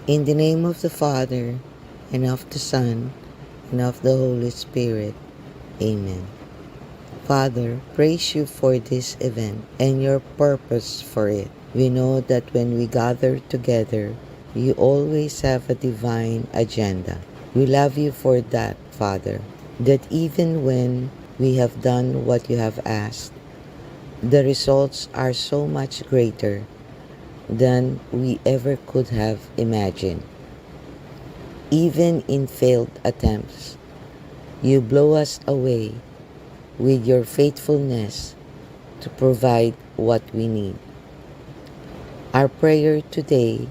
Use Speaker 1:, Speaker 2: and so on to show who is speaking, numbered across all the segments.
Speaker 1: In the name of the Father, and of the Son, and of the Holy Spirit. Amen. Father, praise you for this event and your purpose for it. We know that when we gather together, you always have a divine agenda. We love you for that, Father, that even when we have done what you have asked, the results are so much greater than we ever could have imagined. Even in failed attempts, you blow us away with your faithfulness to provide what we need. Our prayer today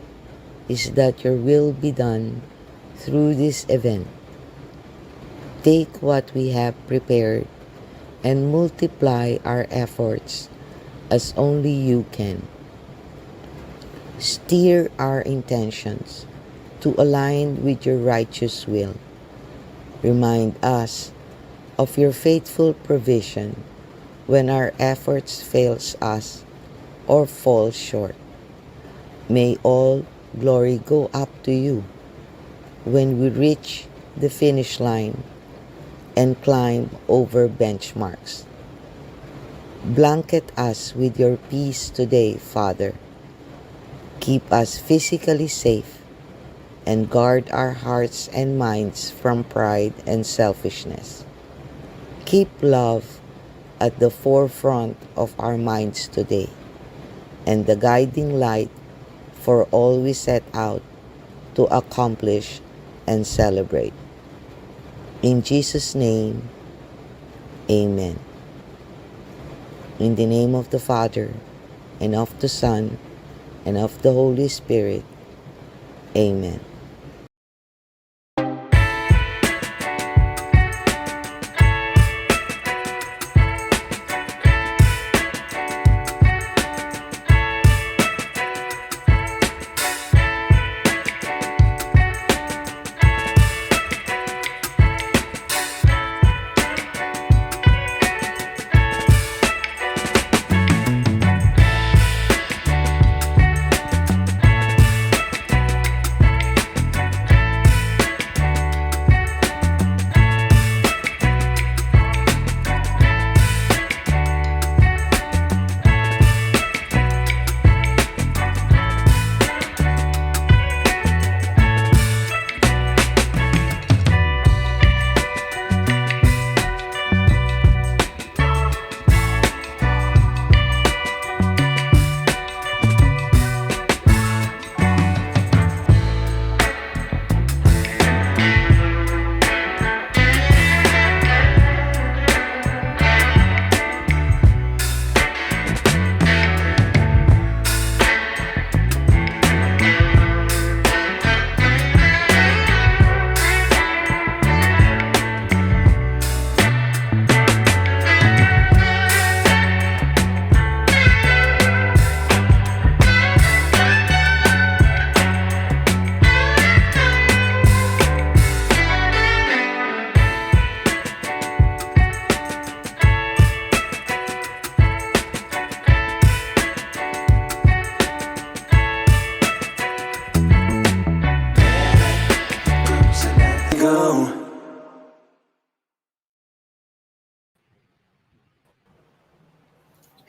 Speaker 1: is that your will be done through this event. Take what we have prepared and multiply our efforts as only you can. Steer our intentions to align with your righteous will. Remind us of your faithful provision when our efforts fails us or fall short. May all glory go up to you when we reach the finish line and climb over benchmarks. Blanket us with your peace today, Father. Keep us physically safe and guard our hearts and minds from pride and selfishness. Keep love at the forefront of our minds today and the guiding light for all we set out to accomplish and celebrate. In Jesus' name, amen. In the name of the Father, and of the Son, and of the Holy Spirit, amen.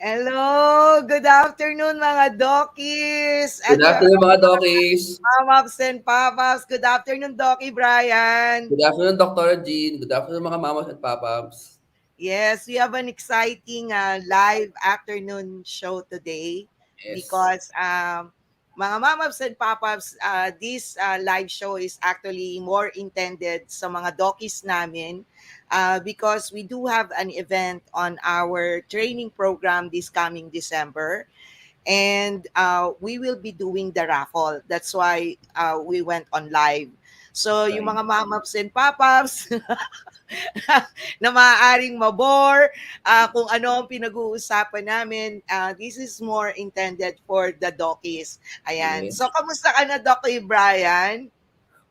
Speaker 2: Hello! Good afternoon mga Dokis!
Speaker 3: Good
Speaker 2: At yung
Speaker 3: afternoon mga Dokis.
Speaker 2: Mamaps and Papaps. Good afternoon, Doki Brian.
Speaker 3: Good afternoon, Dr. Jean. Good afternoon mga mamas at papaps.
Speaker 2: Yes, we have an exciting live afternoon show today
Speaker 3: Yes.
Speaker 2: because mga Mamaps and Papaps, this live show is actually more intended sa mga Dokis namin because we do have an event on our training program this coming December. And we will be doing the raffle. That's why we went on live. So yung
Speaker 3: Right.
Speaker 2: mga mamaps and papaps na maaaring mabore kung ano ang pinag-uusapan namin, this is more intended for the Dokis. Ayan.
Speaker 3: Yes.
Speaker 2: So kamusta ka na, Doki Brian?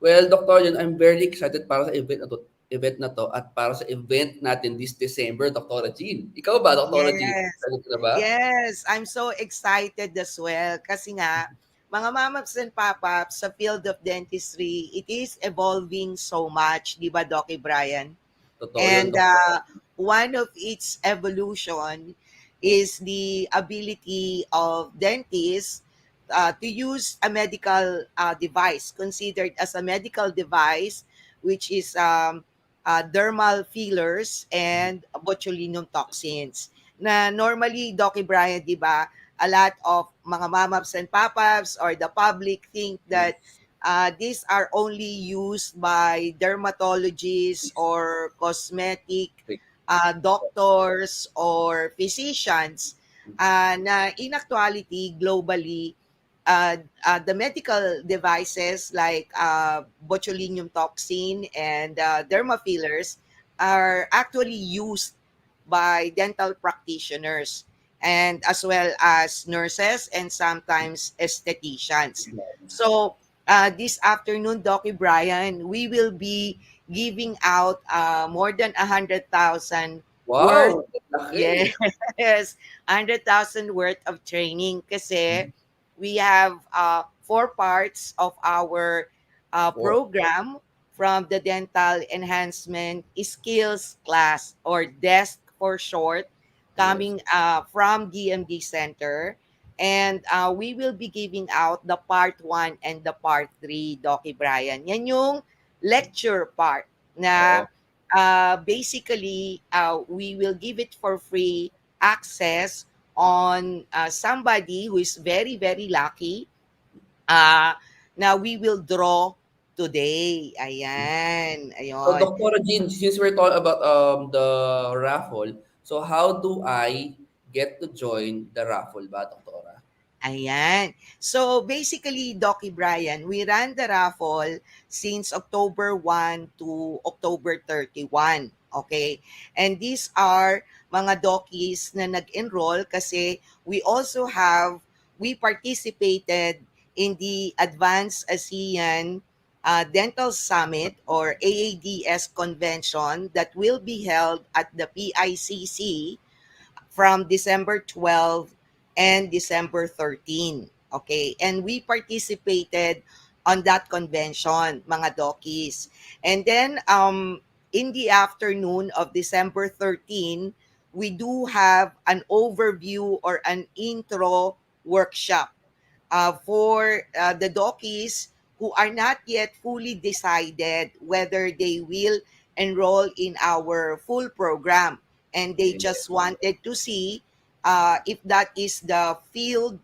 Speaker 3: Well, Dr. Jean, I'm very excited para sa event na to at para sa event natin this December, Dr. Jean. Ikaw ba, Dr. Jean?
Speaker 2: Yes.
Speaker 3: Excited ka na ba?
Speaker 2: Yes, I'm so excited as well kasi nga mga mamaps and papaps sa field of dentistry, it is evolving so much, di ba, Doc Brian?
Speaker 3: Totoo yun,
Speaker 2: And
Speaker 3: Doktora.
Speaker 2: one of its evolution is the ability of dentists to use a medical device, considered as a medical device, which is dermal fillers and botulinum toxins. Na normally, Doc Brian, di ba, a lot of mga mamaps and papaps or the public think that
Speaker 3: Yes.
Speaker 2: these are only used by dermatologists or cosmetic doctors or physicians, na in actuality, globally, the medical devices like botulinum toxin and derma fillers are actually used by dental practitioners and as well as nurses and sometimes aestheticians. So this afternoon, Doc Brian, we will be giving out more than 100,000 worth.
Speaker 3: Wow, laki.
Speaker 2: Yes, 100,000 worth of training kasi we have four parts of our
Speaker 3: Wow.
Speaker 2: program from the Dental Enhancement Skills Class, or DESC for short,
Speaker 3: Yes.
Speaker 2: coming from DMD Center. And we will be giving out the part 1 and the part 3, Doc Brian. Yan yung lecture part na
Speaker 3: Oo.
Speaker 2: basically we will give it for free access on somebody who is very, very lucky. Now we will draw today. Ayan.
Speaker 3: So,
Speaker 2: Ayon.
Speaker 3: Dr. Jean, since we're talking about the raffle, so how do I get to join the raffle ba, Doktora?
Speaker 2: Ayan. So basically, Doc Brian, we ran the raffle since October 1 to October 31. Okay? And these are mga dockies na nag-enroll kasi we participated in the Advanced ASEAN Dental Summit, or AADS Convention, that will be held at the PICC from December 12 and December 13. Okay? And we participated on that convention, mga dokis. And then in the afternoon of December 13, we do have an overview or an intro workshop for the dokis who are not yet fully decided whether they will enroll in our full program, and they
Speaker 3: Okay.
Speaker 2: just wanted to see if that is the field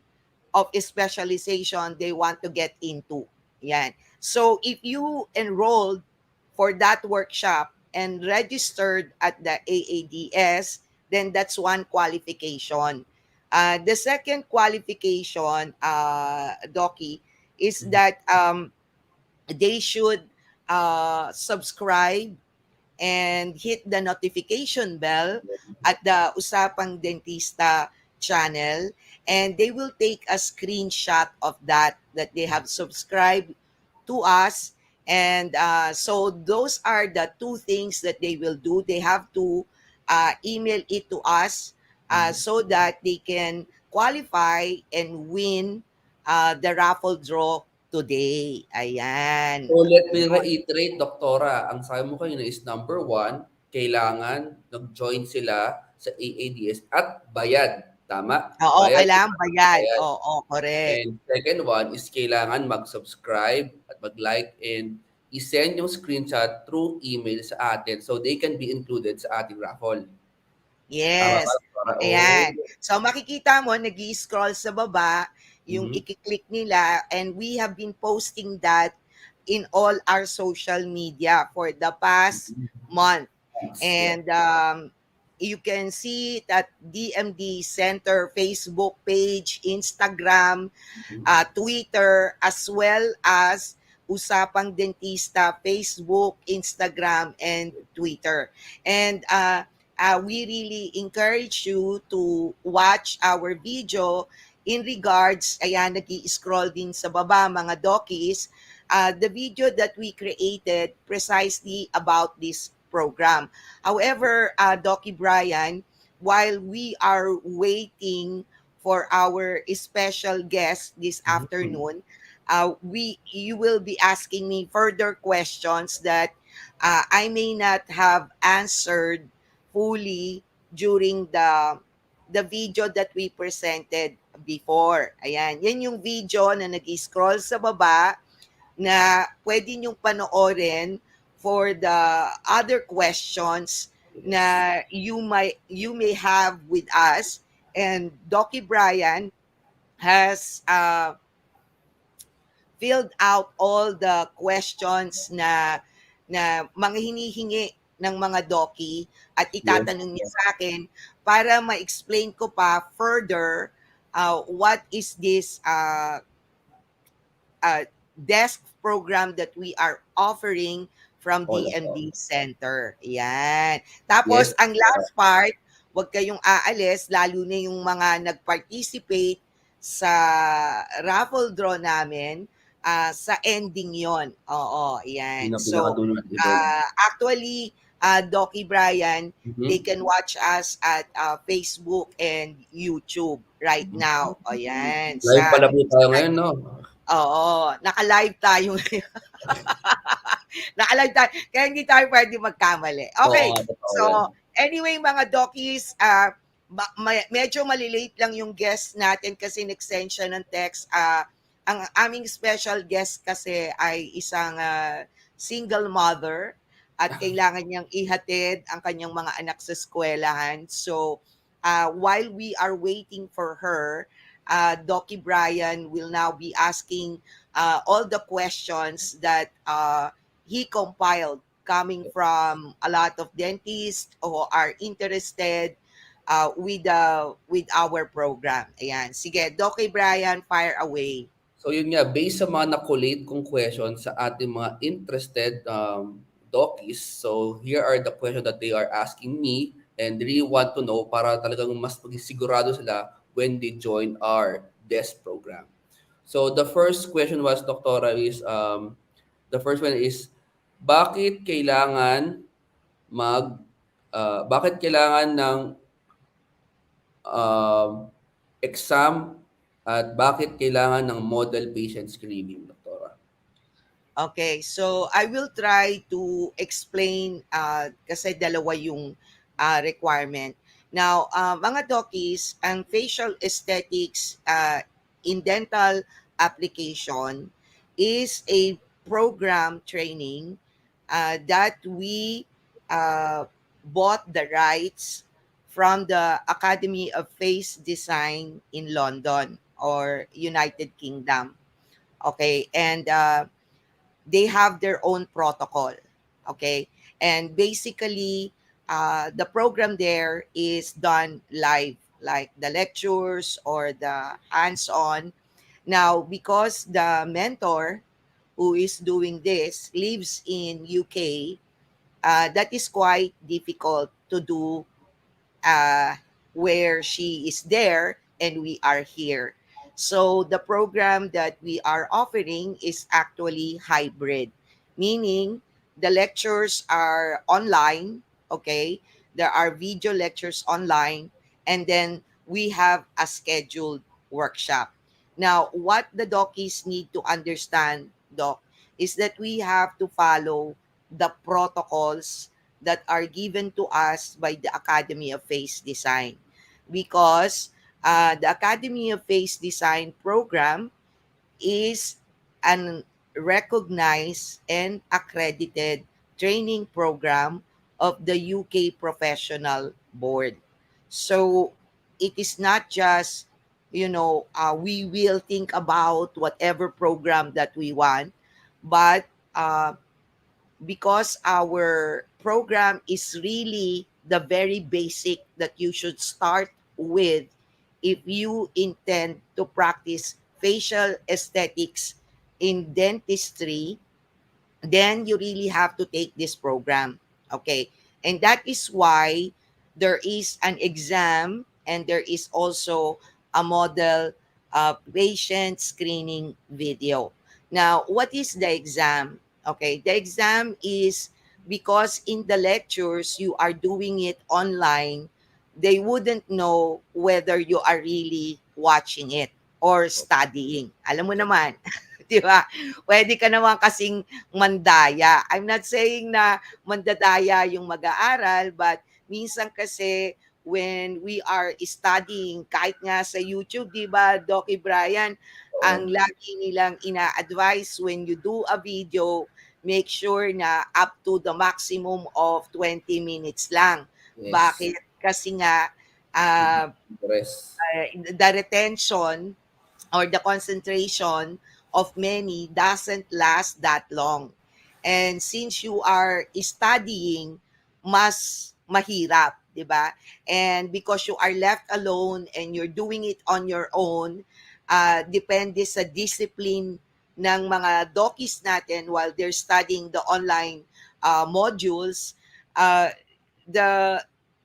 Speaker 2: of specialization they want to get into. Yan. So if you enrolled for that workshop and registered at the AADS, then that's one qualification. The second qualification, Doki, is
Speaker 3: Mhm.
Speaker 2: that they should subscribe and hit the notification bell at the Usapang Dentista channel, and they will take a screenshot of that they have subscribed to us. And so those are the two things that they will do. They have to email it to us so that they can qualify and win the raffle draw today. Ayan.
Speaker 3: So let me
Speaker 2: Ayun.
Speaker 3: reiterate, Doktora, ang sabi mo kanina is number one, kailangan nag-join sila sa AADS at bayad. Tama?
Speaker 2: Oo,
Speaker 3: Bayad,
Speaker 2: kailangan bayad.
Speaker 3: bayad.
Speaker 2: Oo, correct.
Speaker 3: And second one is kailangan mag-subscribe at mag-like and i-send yung screenshot through email sa atin so they can be included sa ating raffle. Tama ba,
Speaker 2: Yes.
Speaker 3: Doktora? Oh.
Speaker 2: Ayan. So makikita mo, nag-i-scroll sa baba, yung
Speaker 3: Mhm.
Speaker 2: i-click nila, and we have been posting that in all our social media for the past month.
Speaker 3: Thanks. Yeah.
Speaker 2: And you can see that DMD Center Facebook page, Instagram, Twitter, as well as Usapang Dentista Facebook, Instagram, and Twitter. And we really encourage you to watch our video in regards, ayan, nag-i-scroll din sa baba, mga dokis, the video that we created precisely about this program. However, Doki Brian, while we are waiting for our special guest this
Speaker 3: Mhm.
Speaker 2: afternoon. You will be asking me further questions that I may not have answered fully during the video that we presented before. Ayan, yan yung video na nag-scroll sa baba na pwede niyong panoorin for the other questions
Speaker 3: Yes.
Speaker 2: na you may have with us. And Doc Brian has filled out all the questions na mga hinihingi ng mga doki at
Speaker 3: Yes.
Speaker 2: itatanong niya sa akin para ma-explain ko pa further what is this desk program that we are offering from
Speaker 3: All about.
Speaker 2: DMD Center. Yan. Tapos,
Speaker 3: Yes.
Speaker 2: ang last part, huwag kayong aalis, lalo na yung mga nag-participate sa raffle draw namin, sa ending yon. Oo,
Speaker 3: Yun
Speaker 2: yan.
Speaker 3: ang
Speaker 2: So,
Speaker 3: pinakadulo ng event.
Speaker 2: actually, Doki Brian, they
Speaker 3: Mhm.
Speaker 2: can watch us at Facebook and YouTube right now. O yan.
Speaker 3: Live
Speaker 2: Sa
Speaker 3: pala po tayo ngayon, no?
Speaker 2: Oo, naka-live tayo ngayon. Naka-live tayo, kaya hindi tayo pwede magkamali.
Speaker 3: Oo
Speaker 2: Okay,
Speaker 3: nga, totoo
Speaker 2: so
Speaker 3: yan.
Speaker 2: anyway mga Dokis, medyo malilate lang yung guest natin kasi nag-send siya ng text. Ang aming special guest kasi ay isang single mother at kailangan niyang ihatid ang kanyang mga anak sa eskwelahan. So, while we are waiting for her, Doki Brian will now be asking all the questions that he compiled coming from a lot of dentists who are interested with our program. Ayan. Sige, Doki Brian, fire away.
Speaker 3: So yun nga, based sa mga nakulate kong questions sa ating mga interested dockies, so here are the questions that they are asking me and really want to know para talagang mas maging sigurado sila when they join our DESC program. So the first question was, Doktora, is the first one is, bakit kailangan bakit kailangan ng um, exam at bakit kailangan ng model patient screening, Doktora?
Speaker 2: Okay, so I will try to explain kasi dalawa yung requirement. Now, mga dokis, ang facial aesthetics in dental application is a program training that we bought the rights from the Academy of Face Design in London or United Kingdom. Okay, and they have their own protocol. Okay. And basically, the program there is done live, like the lectures or the hands on. Now, because the mentor who is doing this lives in UK, that is quite difficult to do uh, where she is there and we are here. So the program that we are offering is actually hybrid, meaning the lectures are online, okay? There are video lectures online, and then we have a scheduled workshop. Now, what the dockies need to understand, Doc, is that we have to follow the protocols that are given to us by the Academy of Face Design, because the Academy of Face Design program is an recognized and accredited training program of the UK Professional Board. So it is not just, we will think about whatever program that we want, but because our program is really the very basic that you should start with if you intend to practice facial aesthetics in dentistry, then you really have to take this program. Okay. And that is why there is an exam and there is also a model patient screening video. Now, what is the exam? Okay. The exam is because in the lectures you are doing it online, they wouldn't know whether you are really watching it or studying. Alam mo naman, 'di ba? Pwede ka naman kasing mandaya. I'm not saying na mandadaya yung mag-aaral, but minsan kasi when we are studying, kahit nga sa YouTube, 'di ba, Doc Brian, ang
Speaker 3: Oo.
Speaker 2: lagi nilang ina-advise when you do a video, make sure na up to the maximum of 20 minutes lang.
Speaker 3: Yes.
Speaker 2: Bakit? Kasi nga, ah,
Speaker 3: Interest.
Speaker 2: the retention or the concentration of many doesn't last that long. And since you are studying, mas mahirap, di ba? And because you are left alone and you're doing it on your own, depende sa discipline ng mga dokis natin while they're studying the online modules, uh, the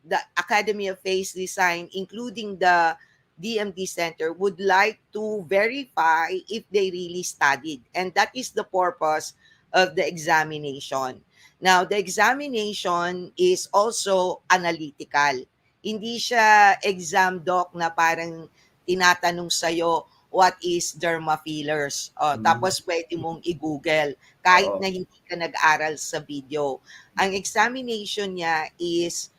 Speaker 2: the Academy of Face Design, including the DMD Center, would like to verify if they really studied. And that is the purpose of the examination. Now, the examination is also analytical. Hindi siya exam doc na parang tinatanong sa'yo, what is derma fillers?
Speaker 3: Mm.
Speaker 2: Tapos pwede mong i-google kahit
Speaker 3: Oo.
Speaker 2: na hindi ka nag-aral sa video. Ang examination niya is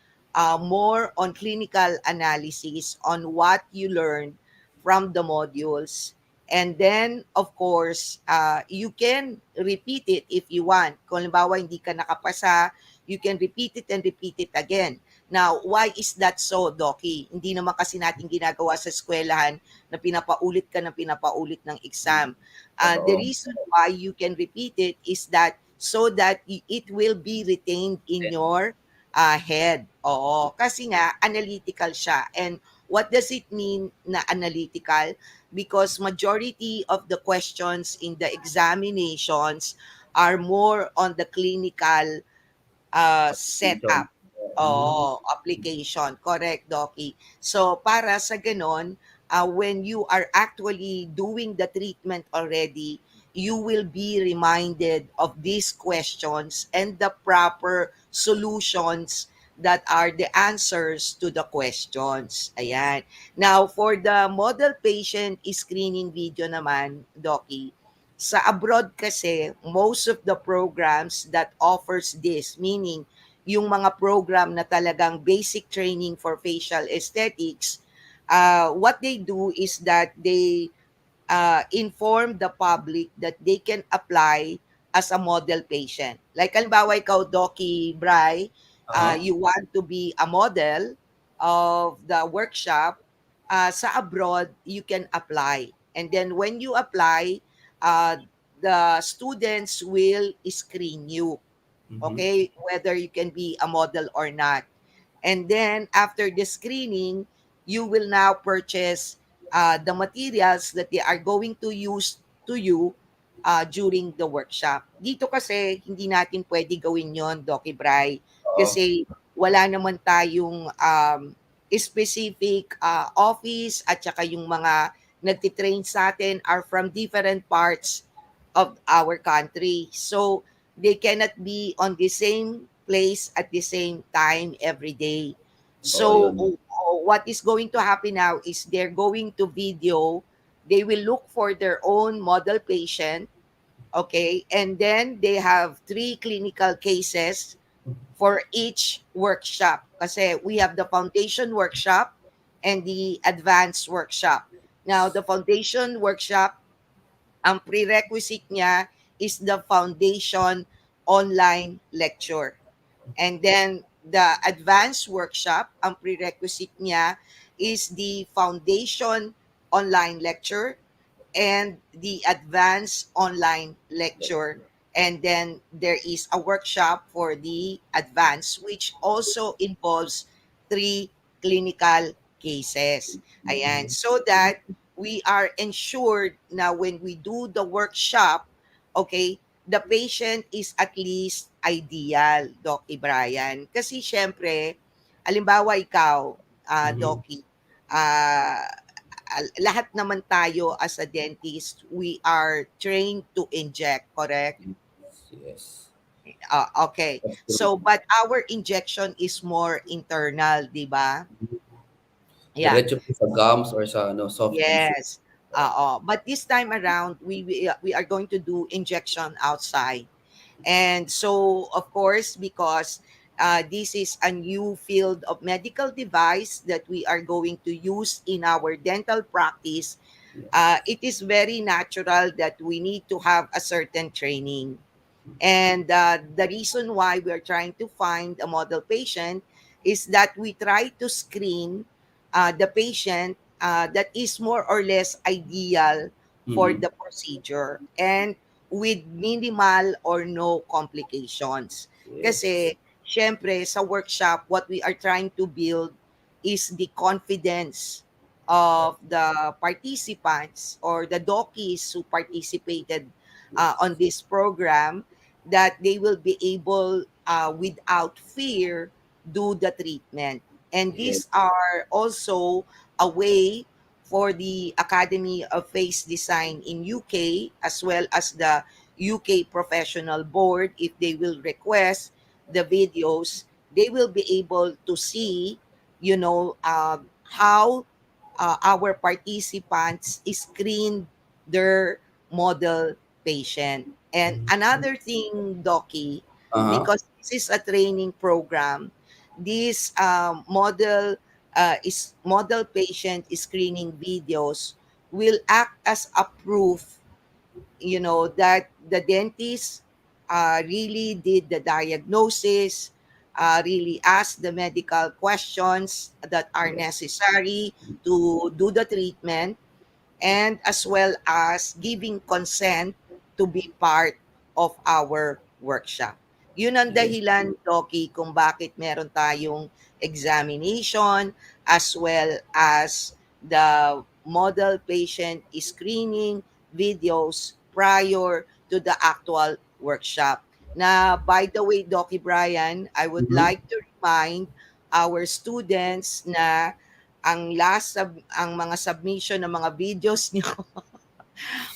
Speaker 2: more on clinical analysis on what you learned from the modules. And then, of course, you can repeat it if you want. Kung halimbawa hindi ka nakapasa, you can repeat it and repeat it again. Now, why is that so, Doki? Hindi naman kasi natin ginagawa sa eskwelahan na pinapaulit ka ng pinapaulit ng exam. The
Speaker 3: Totoo.
Speaker 2: reason why you can repeat it is that so that it will be retained in your head. Oo, kasi nga analytical siya. And what does it mean na analytical? Because majority of the questions in the examinations are more on the clinical
Speaker 3: Application.
Speaker 2: setup.
Speaker 3: Mm.
Speaker 2: Oo, application. Correct, Doki. So, para sa ganon, when you are actually doing the treatment already, you will be reminded of these questions and the proper solutions that are the answers to the questions. Ayan. Now, for the model patient screening video naman, Doki, sa abroad kasi, most of the programs that offers this, meaning yung mga program na talagang basic training for facial aesthetics, what they do is that they inform the public that they can apply as a model patient. Like halimbawa ikaw, Doki Bry,
Speaker 3: Aha.
Speaker 2: you want to be a model of the workshop, sa abroad, you can apply. And then when you apply, uh, the students will screen you,
Speaker 3: Mhm.
Speaker 2: okay, whether you can be a model or not. And then after the screening, you will now purchase the materials that they are going to use to you during the workshop. Dito kasi hindi natin pwede gawin yon, Doc Bray,
Speaker 3: Oo.
Speaker 2: kasi wala naman tayong specific office at saka yung mga nagtitrain sa atin are from different parts of our country. So, they cannot be on the same place at the same time every day.
Speaker 3: Totoo
Speaker 2: So,
Speaker 3: yun.
Speaker 2: what is going to happen now is they're going to video, they will look for their own model patient, okay, and then they have 3 clinical cases for each workshop. Kasi we have the foundation workshop and the advanced workshop. Now, the foundation workshop, ang prerequisite niya is the foundation online lecture. And then the advanced workshop, ang prerequisite niya is the foundation online lecture and the advanced online lecture. And then there is a workshop for the advanced, which also involves 3 clinical cases. Ayan. So that we are ensured na when we do the workshop, okay, the patient is at least ideal, Doc Brian. Kasi syempre, alimbawa ikaw,
Speaker 3: Mhm.
Speaker 2: Doc, lahat naman tayo as a dentist, we are trained to inject, correct?
Speaker 3: Yes. Yes.
Speaker 2: Okay.
Speaker 3: That's true.
Speaker 2: So, but our injection is more internal, di ba? Yeah.
Speaker 3: Diretso po sa gums or sa ano, soft tissue.
Speaker 2: Yes. But this time around, we are going to do injection outside. And so, of course, because this is a new field of medical device that we are going to use in our dental practice,
Speaker 3: Yes.
Speaker 2: it is very natural that we need to have a certain training. And the reason why we are trying to find a model patient is that we try to screen the patient that is more or less ideal for
Speaker 3: Mm-hmm.
Speaker 2: the procedure and with minimal or no complications.
Speaker 3: Yes.
Speaker 2: Kasi, syempre, sa workshop, what we are trying to build is the confidence of the participants or the dockies who participated on this program, that they will be able, without fear, do the treatment. And
Speaker 3: Yes.
Speaker 2: these are also a way for the Academy of Face Design in UK, as well as the UK Professional Board, if they will request the videos, they will be able to see, how our participants screen their model patient. And another thing, Doki,
Speaker 3: Uh-huh.
Speaker 2: because this is a training program, this model patient screening videos will act as a proof, that the dentist really did the diagnosis, really asked the medical questions that are
Speaker 3: Yes.
Speaker 2: necessary to do the treatment, and as well as giving consent to be part of our workshop. Yun ang
Speaker 3: Yes.
Speaker 2: dahilan, Doki, kung bakit meron tayong examination as well as the model patient screening videos prior to the actual workshop. Na, by the way, Doki Brian, I would
Speaker 3: Mm-hmm.
Speaker 2: like to remind our students na ang mga submission ng mga videos niyo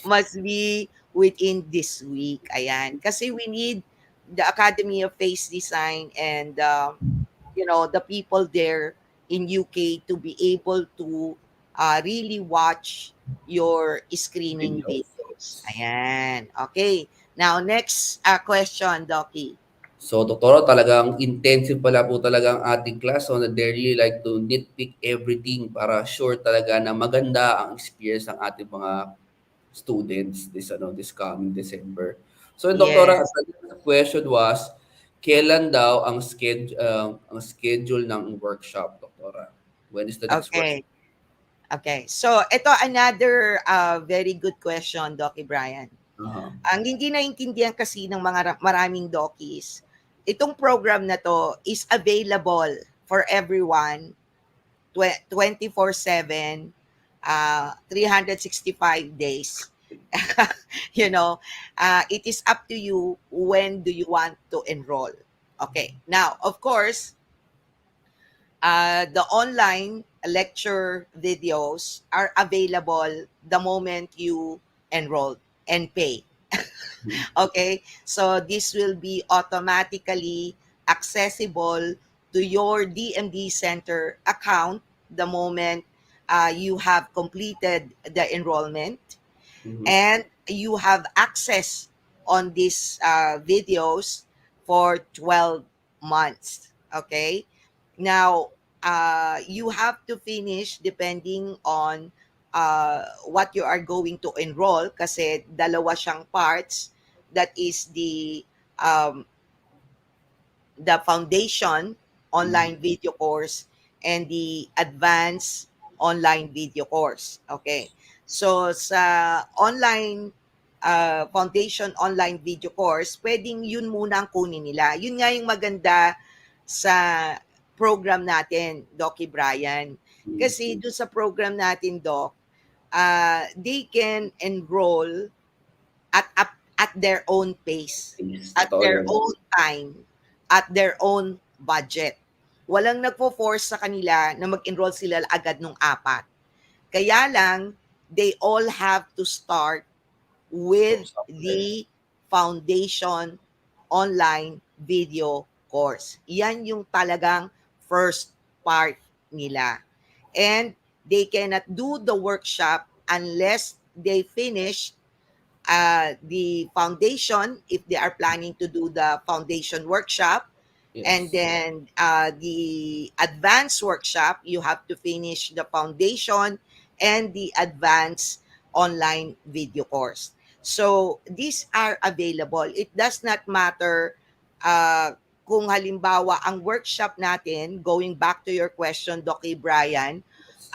Speaker 2: must be within this week. Ayan. Kasi we need the Academy of Face Design and the people there in UK to be able to really watch your screening
Speaker 3: Videos.
Speaker 2: videos.
Speaker 3: Yes.
Speaker 2: Ayan. Okay. Now, next question, Doki.
Speaker 3: So, Doktora, talagang intensive pala po talaga ang ating class. So, they really like to nitpick everything para sure talaga na maganda ang experience ng ating mga students this coming December. So, Doktora,
Speaker 2: Yes.
Speaker 3: the question was, kailan daw ang schedule ng workshop, Doktora? When is the next workshop?
Speaker 2: Okay. Okay. So, ito another very good question, Doki Brian.
Speaker 3: Uh-huh.
Speaker 2: Ang hindi naintindihan kasi ng maraming dokis, itong program na 'to is available for everyone 24/7, 365 days. You know, it is up to you when do you want to enroll. Okay. Now, of course, the online lecture videos are available the moment you enroll and pay. Okay, so this will be automatically accessible to your DMD Center account the moment you have completed the enrollment,
Speaker 3: Mm-hmm.
Speaker 2: and you have access on these videos for 12 months. Okay, now you have to finish depending on what you are going to enroll, kasi dalawa siyang parts, that is um, the foundation
Speaker 3: Mm-hmm.
Speaker 2: online video course and the advanced online video course. Okay. So sa online foundation online video course, pwedeng yun muna ang kunin nila. Yun nga yung maganda sa program natin, Doc Brian. Kasi doon sa program natin, Doc, they can enroll at their own pace,
Speaker 3: Yes,
Speaker 2: at
Speaker 3: totoo
Speaker 2: their
Speaker 3: yan.
Speaker 2: own time, at their own budget. Walang nagfo-force sa kanila na mag-enroll sila agad nung 4. Kaya lang, they all have to start
Speaker 3: From
Speaker 2: with
Speaker 3: somewhere.
Speaker 2: the foundation online video course. Yan yung talagang first part nila. and they cannot do the workshop unless they finish the foundation, if they are planning to do the foundation workshop, and
Speaker 3: Yes.
Speaker 2: then the advanced workshop, you have to finish the foundation and the advanced online video course. So these are available. It does not matter kung halimbawa ang workshop natin, going back to your question, Doc Brian,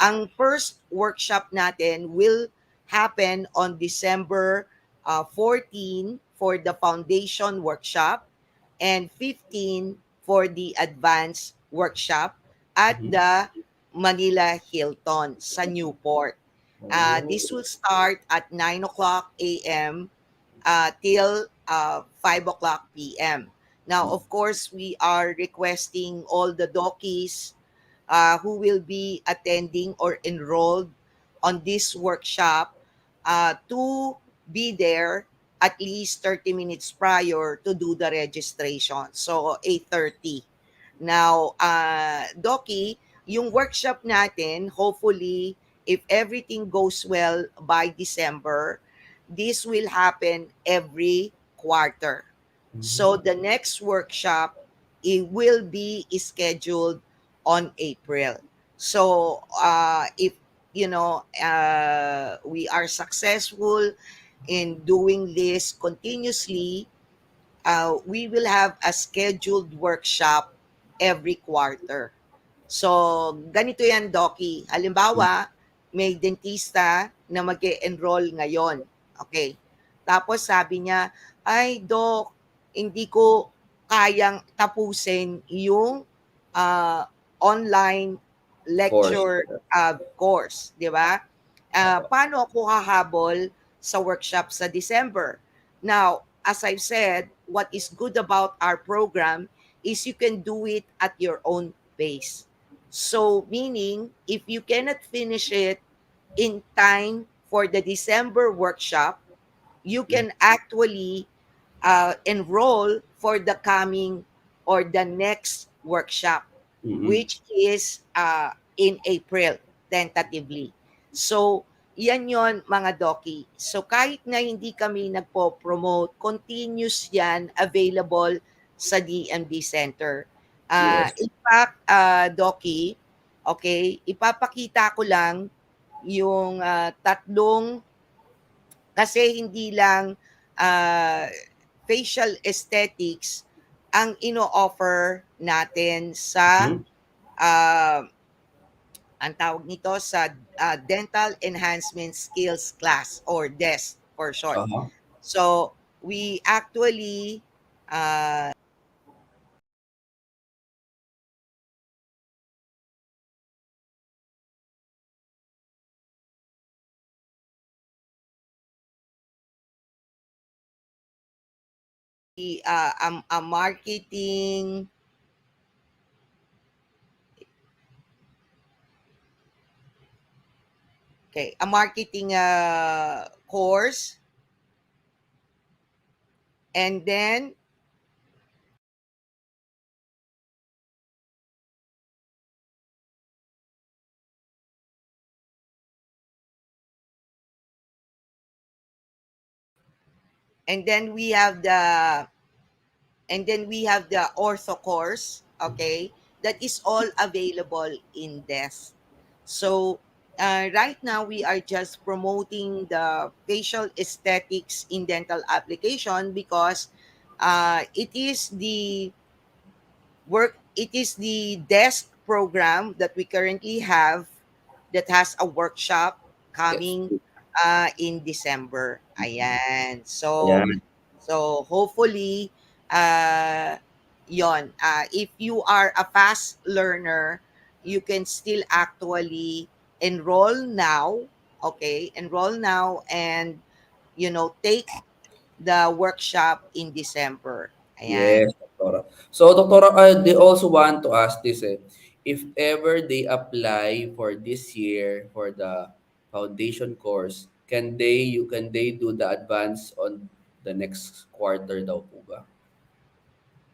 Speaker 2: ang first workshop natin will happen on December 14 for the foundation workshop and 15 for the advanced workshop at
Speaker 3: Mhm.
Speaker 2: the Manila Hilton sa Newport.
Speaker 3: Oh.
Speaker 2: This will start at 9 o'clock a.m. Till 5 o'clock p.m. Now, of course, we are requesting all the dockies who will be attending or enrolled on this workshop to be there at least 30 minutes prior to do the registration. So, 8:30. Now, Doki, yung workshop natin, hopefully, if everything goes well by December, this will happen every quarter. So,
Speaker 3: Mhm.
Speaker 2: the next workshop, it will be scheduled on April. So, if we are successful in doing this continuously, we will have a scheduled workshop every quarter. So, ganito yan, Doki. Halimbawa, may dentista na mag enroll ngayon. Okay. Tapos sabi niya, ay, Doc, hindi ko kayang tapusin yung online
Speaker 3: Course.
Speaker 2: lecture course, di ba? Paano ako hahabol sa workshop sa December? Now, as I've said, what is good about our program is you can do it at your own pace. So, meaning, if you cannot finish it in time for the December workshop, you can actually enroll for the coming or the next workshop,
Speaker 3: Mhm.
Speaker 2: which is in April, tentatively. So, yan yon mga doki. So, kahit na hindi kami nagpo-promote, continuous yan available sa DMD Center.
Speaker 3: Yes.
Speaker 2: In fact, doki, okay, ipapakita ko lang yung tatlong, kasi hindi lang ah, facial aesthetics ang ino-offer natin sa
Speaker 3: Mhm.
Speaker 2: ah, ang tawag nito sa Dental Enhancement Skills Class or DESC for short.
Speaker 3: Uh-huh.
Speaker 2: So, we actually uh, a marketing, okay, a marketing course, and then we have the ortho course, okay, that is all available in desk. So right now we are just promoting the facial aesthetics in dental application because it is the desk program that we currently have that has a workshop
Speaker 3: Yes.
Speaker 2: coming in December. Ayan. So
Speaker 3: Ayan.
Speaker 2: hopefully yon, if you are a fast learner, you can still actually enroll now, okay? Enroll now and take the workshop in December. Ayan.
Speaker 3: Yes, Doktora. So, Doktora, they also want to ask this, if ever they apply for this year for the foundation course, can they do the advance on the next quarter daw po ba?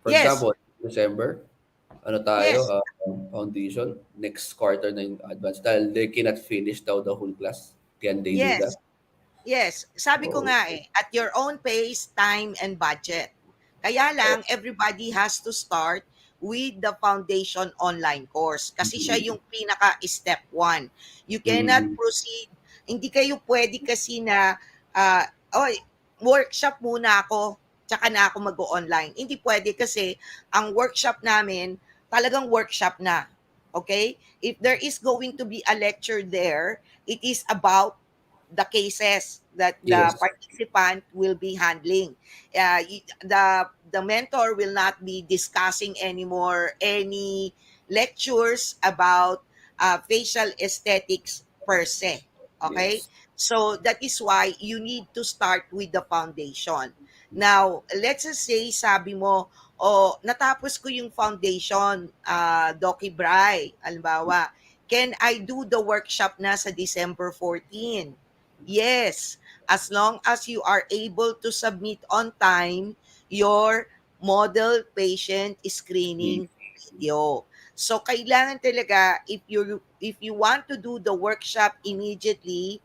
Speaker 3: For
Speaker 2: Yes,
Speaker 3: example, December? ano tayo,
Speaker 2: Yes.
Speaker 3: foundation, next quarter na yung advance dahil they cannot finish daw the whole class. Can they do that?
Speaker 2: Yes. Yes, sabi ko
Speaker 3: Oo.
Speaker 2: nga at your own pace, time, and budget. Kaya lang, everybody has to start with the foundation online course kasi siya
Speaker 3: Mm.
Speaker 2: yung pinaka-step one. You cannot
Speaker 3: Mm.
Speaker 2: proceed, hindi kayo pwede kasi na, oy, workshop muna ako, tsaka na ako mag-online. Hindi pwede kasi ang workshop namin, talagang workshop na. Okay? If there is going to be a lecture there, it is about the cases that the
Speaker 3: Yes.
Speaker 2: participant will be handling. The mentor will not be discussing anymore any lectures about facial aesthetics per se. Okay?
Speaker 3: Yes.
Speaker 2: So that is why you need to start with the foundation. Now, let's just say, sabi mo, natapos ko yung foundation, Doki Bry, halimbawa, can I do the workshop na sa December 14? Yes, as long as you are able to submit on time your model patient
Speaker 3: Mm.
Speaker 2: screening video. So kailangan talaga if you want to do the workshop immediately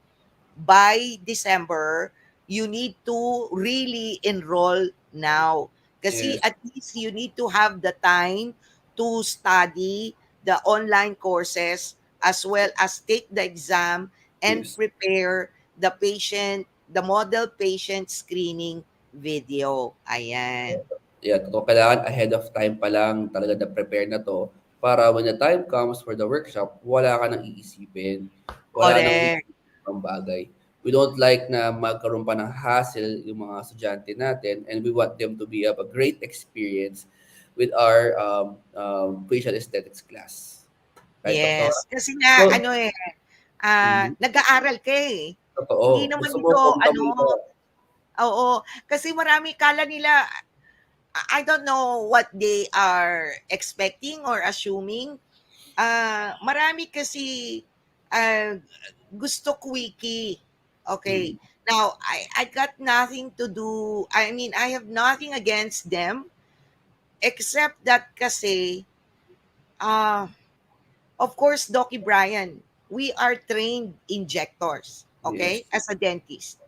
Speaker 2: by December, you need to really enroll now. Kasi
Speaker 3: Yes.
Speaker 2: at least you need to have the time to study the online courses as well as take the exam and
Speaker 3: Yes.
Speaker 2: prepare the model patient screening video. Ayan.
Speaker 3: Yeah, totoo. Kailangan ahead of time pa lang talaga na-prepare na 'to para when the time comes for the workshop, wala ka nang iisipin. Wala nang
Speaker 2: Correct.
Speaker 3: iisipin pang bagay. We don't like na magkaroon pa ng hassle yung mga estudyante natin and we want them to have a great experience with our facial aesthetics class. Right, Doktora?
Speaker 2: Yes. Kasi nga,
Speaker 3: So, mhm,
Speaker 2: nag-aaral ka eh.
Speaker 3: totoo.
Speaker 2: Hindi naman
Speaker 3: Gusto mo
Speaker 2: ito,
Speaker 3: kung tama.
Speaker 2: oo. Kasi marami kala nila, I don't know what they are expecting or assuming. Marami kasi ah, gusto quickie. Okay.
Speaker 3: Mm.
Speaker 2: Now, I got nothing to do. I mean, I have nothing against them except that kasi, uh, of course, Doc Brian, we are trained injectors, okay,
Speaker 3: Yes.
Speaker 2: as a dentist.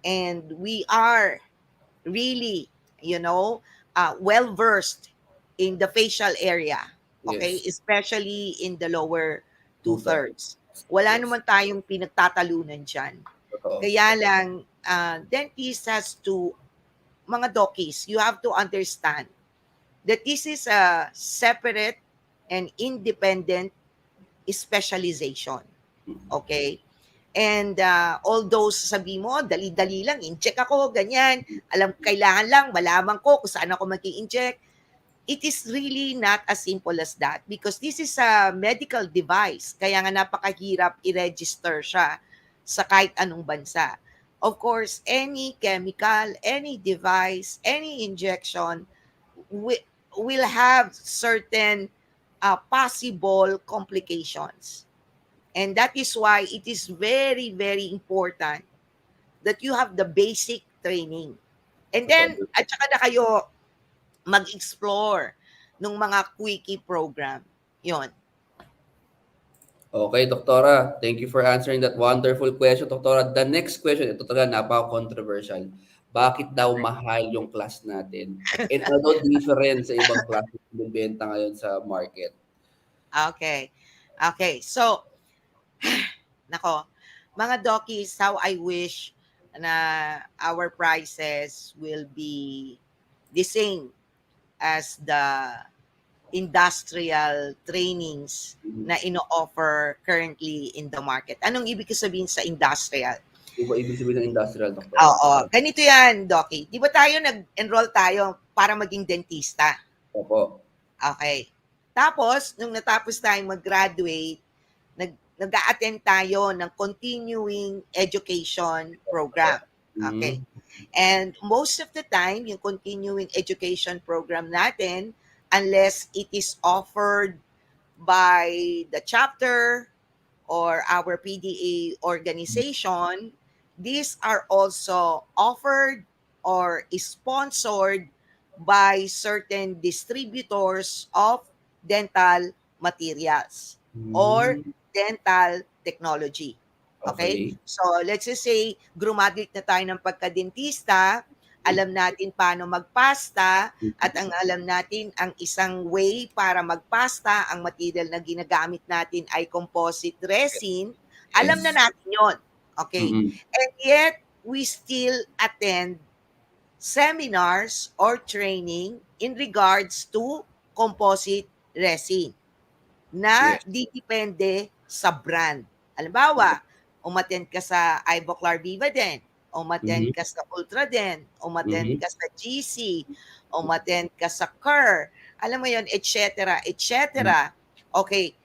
Speaker 2: And we are really, well versed in the facial area, okay,
Speaker 3: Yes.
Speaker 2: especially in the lower
Speaker 3: Two-thirds.
Speaker 2: two-thirds. Wala
Speaker 3: Yes.
Speaker 2: naman tayong pinagtatalunan dyan.
Speaker 3: Totoo.
Speaker 2: Kaya lang, dentist has to, mga dockies, you have to understand that this is a separate and independent specialization. Okay? And although sabi mo, dali-dali lang, inject ako, ganyan, alam, kailangan lang, malaman ko kung saan ako mag-i-inject. It is really not as simple as that because this is a medical device. Kaya nga napakahirap i-register siya sa kahit anong bansa. Of course, any chemical, any device, any injection will have certain possible complications. And that is why it is very, very important that you have the basic training. And then,
Speaker 3: Totoo.
Speaker 2: at saka na kayo mag-explore ng mga quickie program. Yon.
Speaker 3: Okay, Doktora. Thank you for answering that wonderful question, Doktora. The next question, ito talaga napaka-controversial. Bakit daw mahal yung class natin? And ano difference sa ibang class na binibenta ngayon sa market?
Speaker 2: Okay. Okay. So, nako, mga dockies, how I wish na our prices will be the same as the industrial trainings
Speaker 3: Mhm.
Speaker 2: na ino-offer currently in the market. Anong ibig ko sabihin sa industrial?
Speaker 3: Ano ba ibig sabihin ng industrial, Doktora?
Speaker 2: Oo, ganito yan, Doki. Di ba tayo nag-enroll tayo para maging dentista?
Speaker 3: Opo.
Speaker 2: Okay. Tapos, nung natapos tayong mag-graduate, nag-a-attend tayo ng continuing education program. Okay.
Speaker 3: Mhm.
Speaker 2: And most of the time, yung continuing education program natin, unless it is offered by the chapter or our PDA organization, these are also offered or sponsored by certain distributors of dental materials or dental technology. Okay?
Speaker 3: Okay.
Speaker 2: So, let's just say, graduate na tayo ng pagka-dentista, alam natin paano magpasta, at ang alam natin, ang isang way para magpasta, ang material na ginagamit natin ay composite resin, alam na
Speaker 3: Yes.
Speaker 2: natin yon. Okay?
Speaker 3: Mm-mm.
Speaker 2: And yet, we still attend seminars or training in regards to composite resin na
Speaker 3: Yes.
Speaker 2: didepende sa brand. Halimbawa, umattend ka sa Ivoclar Vivadent, umattend
Speaker 3: Mhm.
Speaker 2: ka sa Ultradent, umattend
Speaker 3: Mhm.
Speaker 2: ka sa GC, umattend ka sa Kerr, alam mo yon, etc., etc. Okay,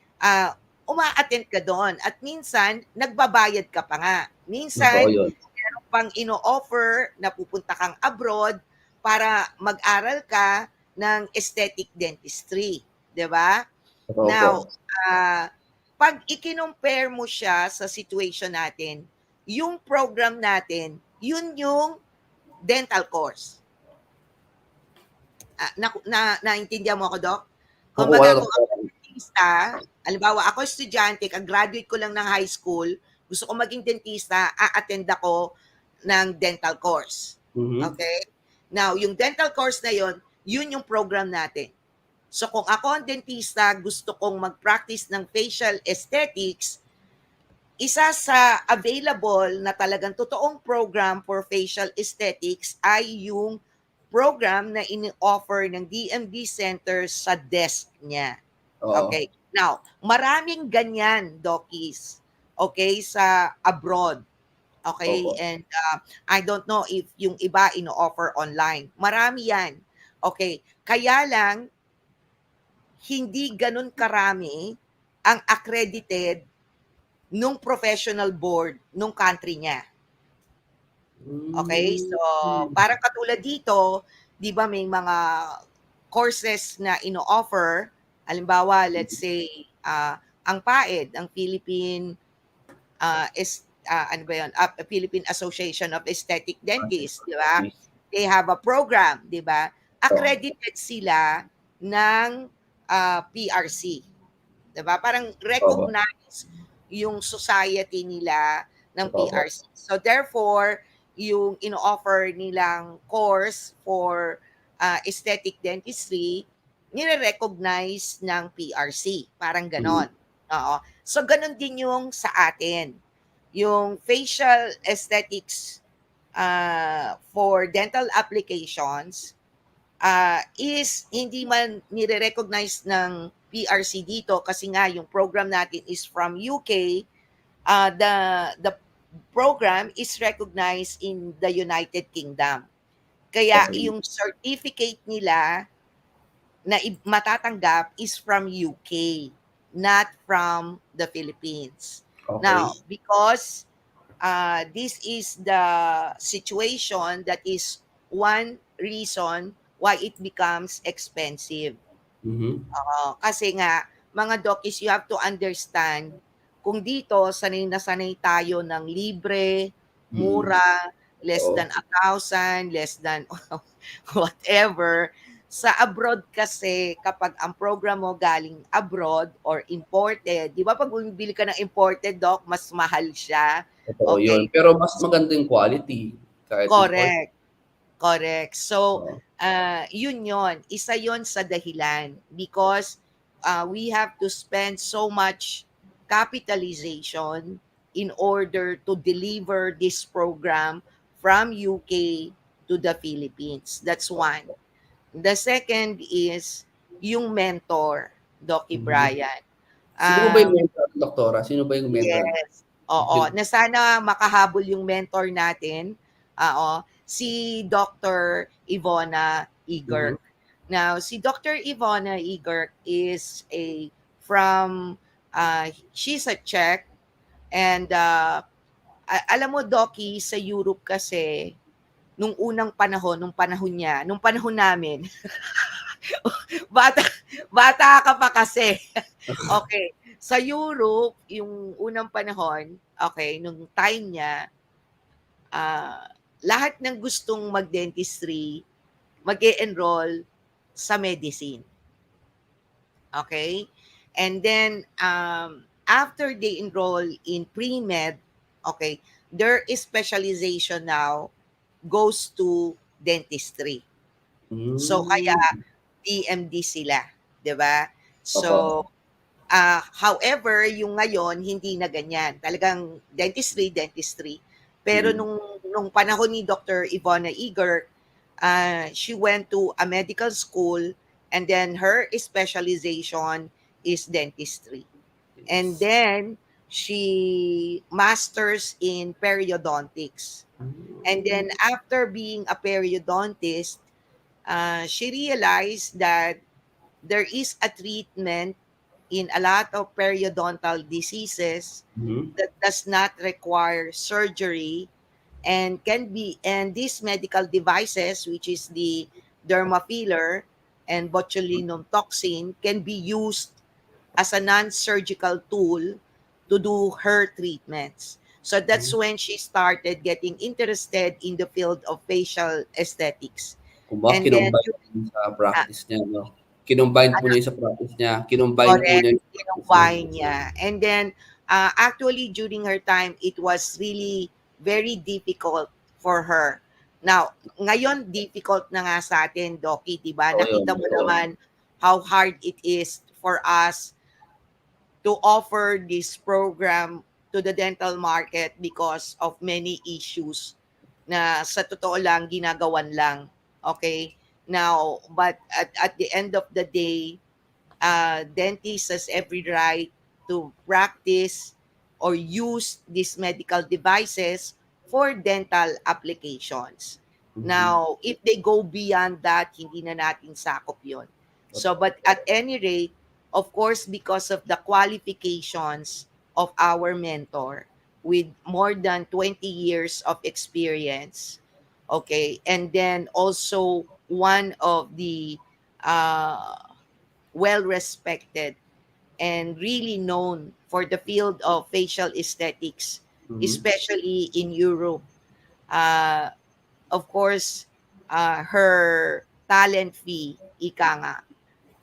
Speaker 2: uma-attend ka doon at minsan nagbabayad ka pa nga.
Speaker 3: Totoo
Speaker 2: Minsan
Speaker 3: yun.
Speaker 2: meron pang ino-offer na pupunta kang abroad para mag-aral ka ng aesthetic dentistry, 'di ba?
Speaker 3: Totoo po.
Speaker 2: Now, pag ikinompare mo siya sa situation natin, yung program natin, yun yung dental course. Naintindihan mo ako, Doc?
Speaker 3: Opo, wala
Speaker 2: Kumbaga, kung ako
Speaker 3: doktora.
Speaker 2: dentista, halimbawa ako estudyante, kag-graduate ko lang ng high school, gusto ko maging dentista, a-attend ako ng dental course.
Speaker 3: Mhm.
Speaker 2: Okay? Now, yung dental course na yon, yun yung program natin. So kung ako ang dentista, gusto kong mag-practice ng facial aesthetics, isa sa available na talagang totoong program for facial aesthetics ay yung program na ini-offer ng DMD Center sa desk niya.
Speaker 3: Oo.
Speaker 2: Okay. Now, maraming ganyan, Dokis. Okay, sa abroad. Okay,
Speaker 3: Opo.
Speaker 2: and I don't know if yung iba ino-offer online. Marami yan. Okay, kaya lang hindi ganun karami ang accredited nung professional board nung country niya. Okay? So,
Speaker 3: Hmm.
Speaker 2: parang katulad dito, 'di ba may mga courses na ino-offer, halimbawa, let's say, ang PAED, ang Philippine ano ba 'yun? Philippine Association of Aesthetic Dentists, 'di ba? They have a program, 'di ba?
Speaker 3: Oo.
Speaker 2: Accredited sila ng PRC. 'Di ba? Parang
Speaker 3: Opo.
Speaker 2: recognize yung society nila ng
Speaker 3: Opo.
Speaker 2: PRC. So therefore, yung ino-offer nilang course for aesthetic dentistry, nire-recognize ng PRC. Parang
Speaker 3: Mhm.
Speaker 2: ganon. Oo. So ganon din yung sa atin. Yung facial aesthetics for dental applications, is hindi man nire-recognize ng PRC dito kasi nga yung program natin is from UK. The program is recognized in the United Kingdom. Kaya
Speaker 3: Okay.
Speaker 2: yung certificate nila na matatanggap is from UK, not from the Philippines.
Speaker 3: Okay.
Speaker 2: Now, because this is the situation that is one reason why it becomes expensive.
Speaker 3: Mhm.
Speaker 2: Kasi nga, mga dokis, you have to understand, kung dito, sanay na sanay tayo ng libre,
Speaker 3: Mm.
Speaker 2: mura, less
Speaker 3: Oo.
Speaker 2: than 1,000, less than whatever. Sa abroad kasi, kapag ang program mo galing abroad or imported, di ba pag bumibili ka ng imported, Doc, mas mahal siya.
Speaker 3: Totoo yun.
Speaker 2: Okay?
Speaker 3: Pero mas maganda yung quality kahit import.
Speaker 2: Correct. Correct. So,
Speaker 3: Oo.
Speaker 2: yun yon. Isa yon sa dahilan because we have to spend so much capitalization in order to deliver this program from UK to the Philippines. That's one. The second is yung mentor, Doc
Speaker 3: Mhm.
Speaker 2: Brian.
Speaker 3: Sino ba yung
Speaker 2: Um,
Speaker 3: mentor, doktora? Sino ba yung mentor?
Speaker 2: Yes. Oo, na sana makahabol yung mentor natin. Oo, si Dr. Ivona
Speaker 3: Mhm.
Speaker 2: Egerk. Now, si Dr. Ivona Egerk is she's a Czech, and alam mo, Doki, sa Europe kasi, nung panahon niya, nung panahon namin, bata, bata ka pa kasi. Okay. Sa Europe, yung unang panahon, okay, nung time niya, lahat ng gustong mag-dentistry, mag enroll sa medicine. Okay? And then after they enroll in pre-med, okay, their specialization now goes to dentistry. So kaya
Speaker 3: Mm.
Speaker 2: DMD sila, 'di ba?
Speaker 3: Opo.
Speaker 2: So however, yung ngayon hindi na ganyan. Talagang dentistry, dentistry. Pero
Speaker 3: Mm.
Speaker 2: nung panahon ni Dr. Ivona Eager, she went to a medical school and then her specialization is dentistry. And
Speaker 3: Yes.
Speaker 2: then she masters in periodontics. And then
Speaker 3: Mm.
Speaker 2: after being a periodontist, she realized that there is a treatment in a lot of periodontal diseases
Speaker 3: Mhm.
Speaker 2: that does not require surgery and can be, and these medical devices, which is the dermafiller and botulinum toxin, can be used as a non-surgical tool to do her treatments. So that's
Speaker 3: Mm.
Speaker 2: when she started getting interested in the field of facial aesthetics.
Speaker 3: Kumbaga
Speaker 2: And then,
Speaker 3: kinumbine niya sa
Speaker 2: uh,
Speaker 3: practice niya 'no? Kinumbine po niya sa practice niya, kinumbine po
Speaker 2: correct,
Speaker 3: niya yung practice niya.
Speaker 2: kinumbine niya. And then, actually, during her time, it was really very difficult for her. Now, ngayon, difficult na nga sa atin, Doki, di ba?
Speaker 3: Totoo yun,
Speaker 2: Nakita mo
Speaker 3: totoo.
Speaker 2: naman how hard it is for us to offer this program to the dental market because of many issues na sa totoo lang ginagawan lang. Okay? Now, but at the end of the day, dentist has every right to practice or use these medical devices for dental applications.
Speaker 3: Mhm.
Speaker 2: Now, if they go beyond that, hindi na natin sakop yon. So,
Speaker 3: Totoo.
Speaker 2: but at any rate, of course, because of the qualifications of our mentor with more than 20 years of experience, okay, and then also one of the uh, well respected and really known for the field of facial aesthetics,
Speaker 3: Mhm.
Speaker 2: especially in Europe. Uh, of course, her talent fee, ika nga,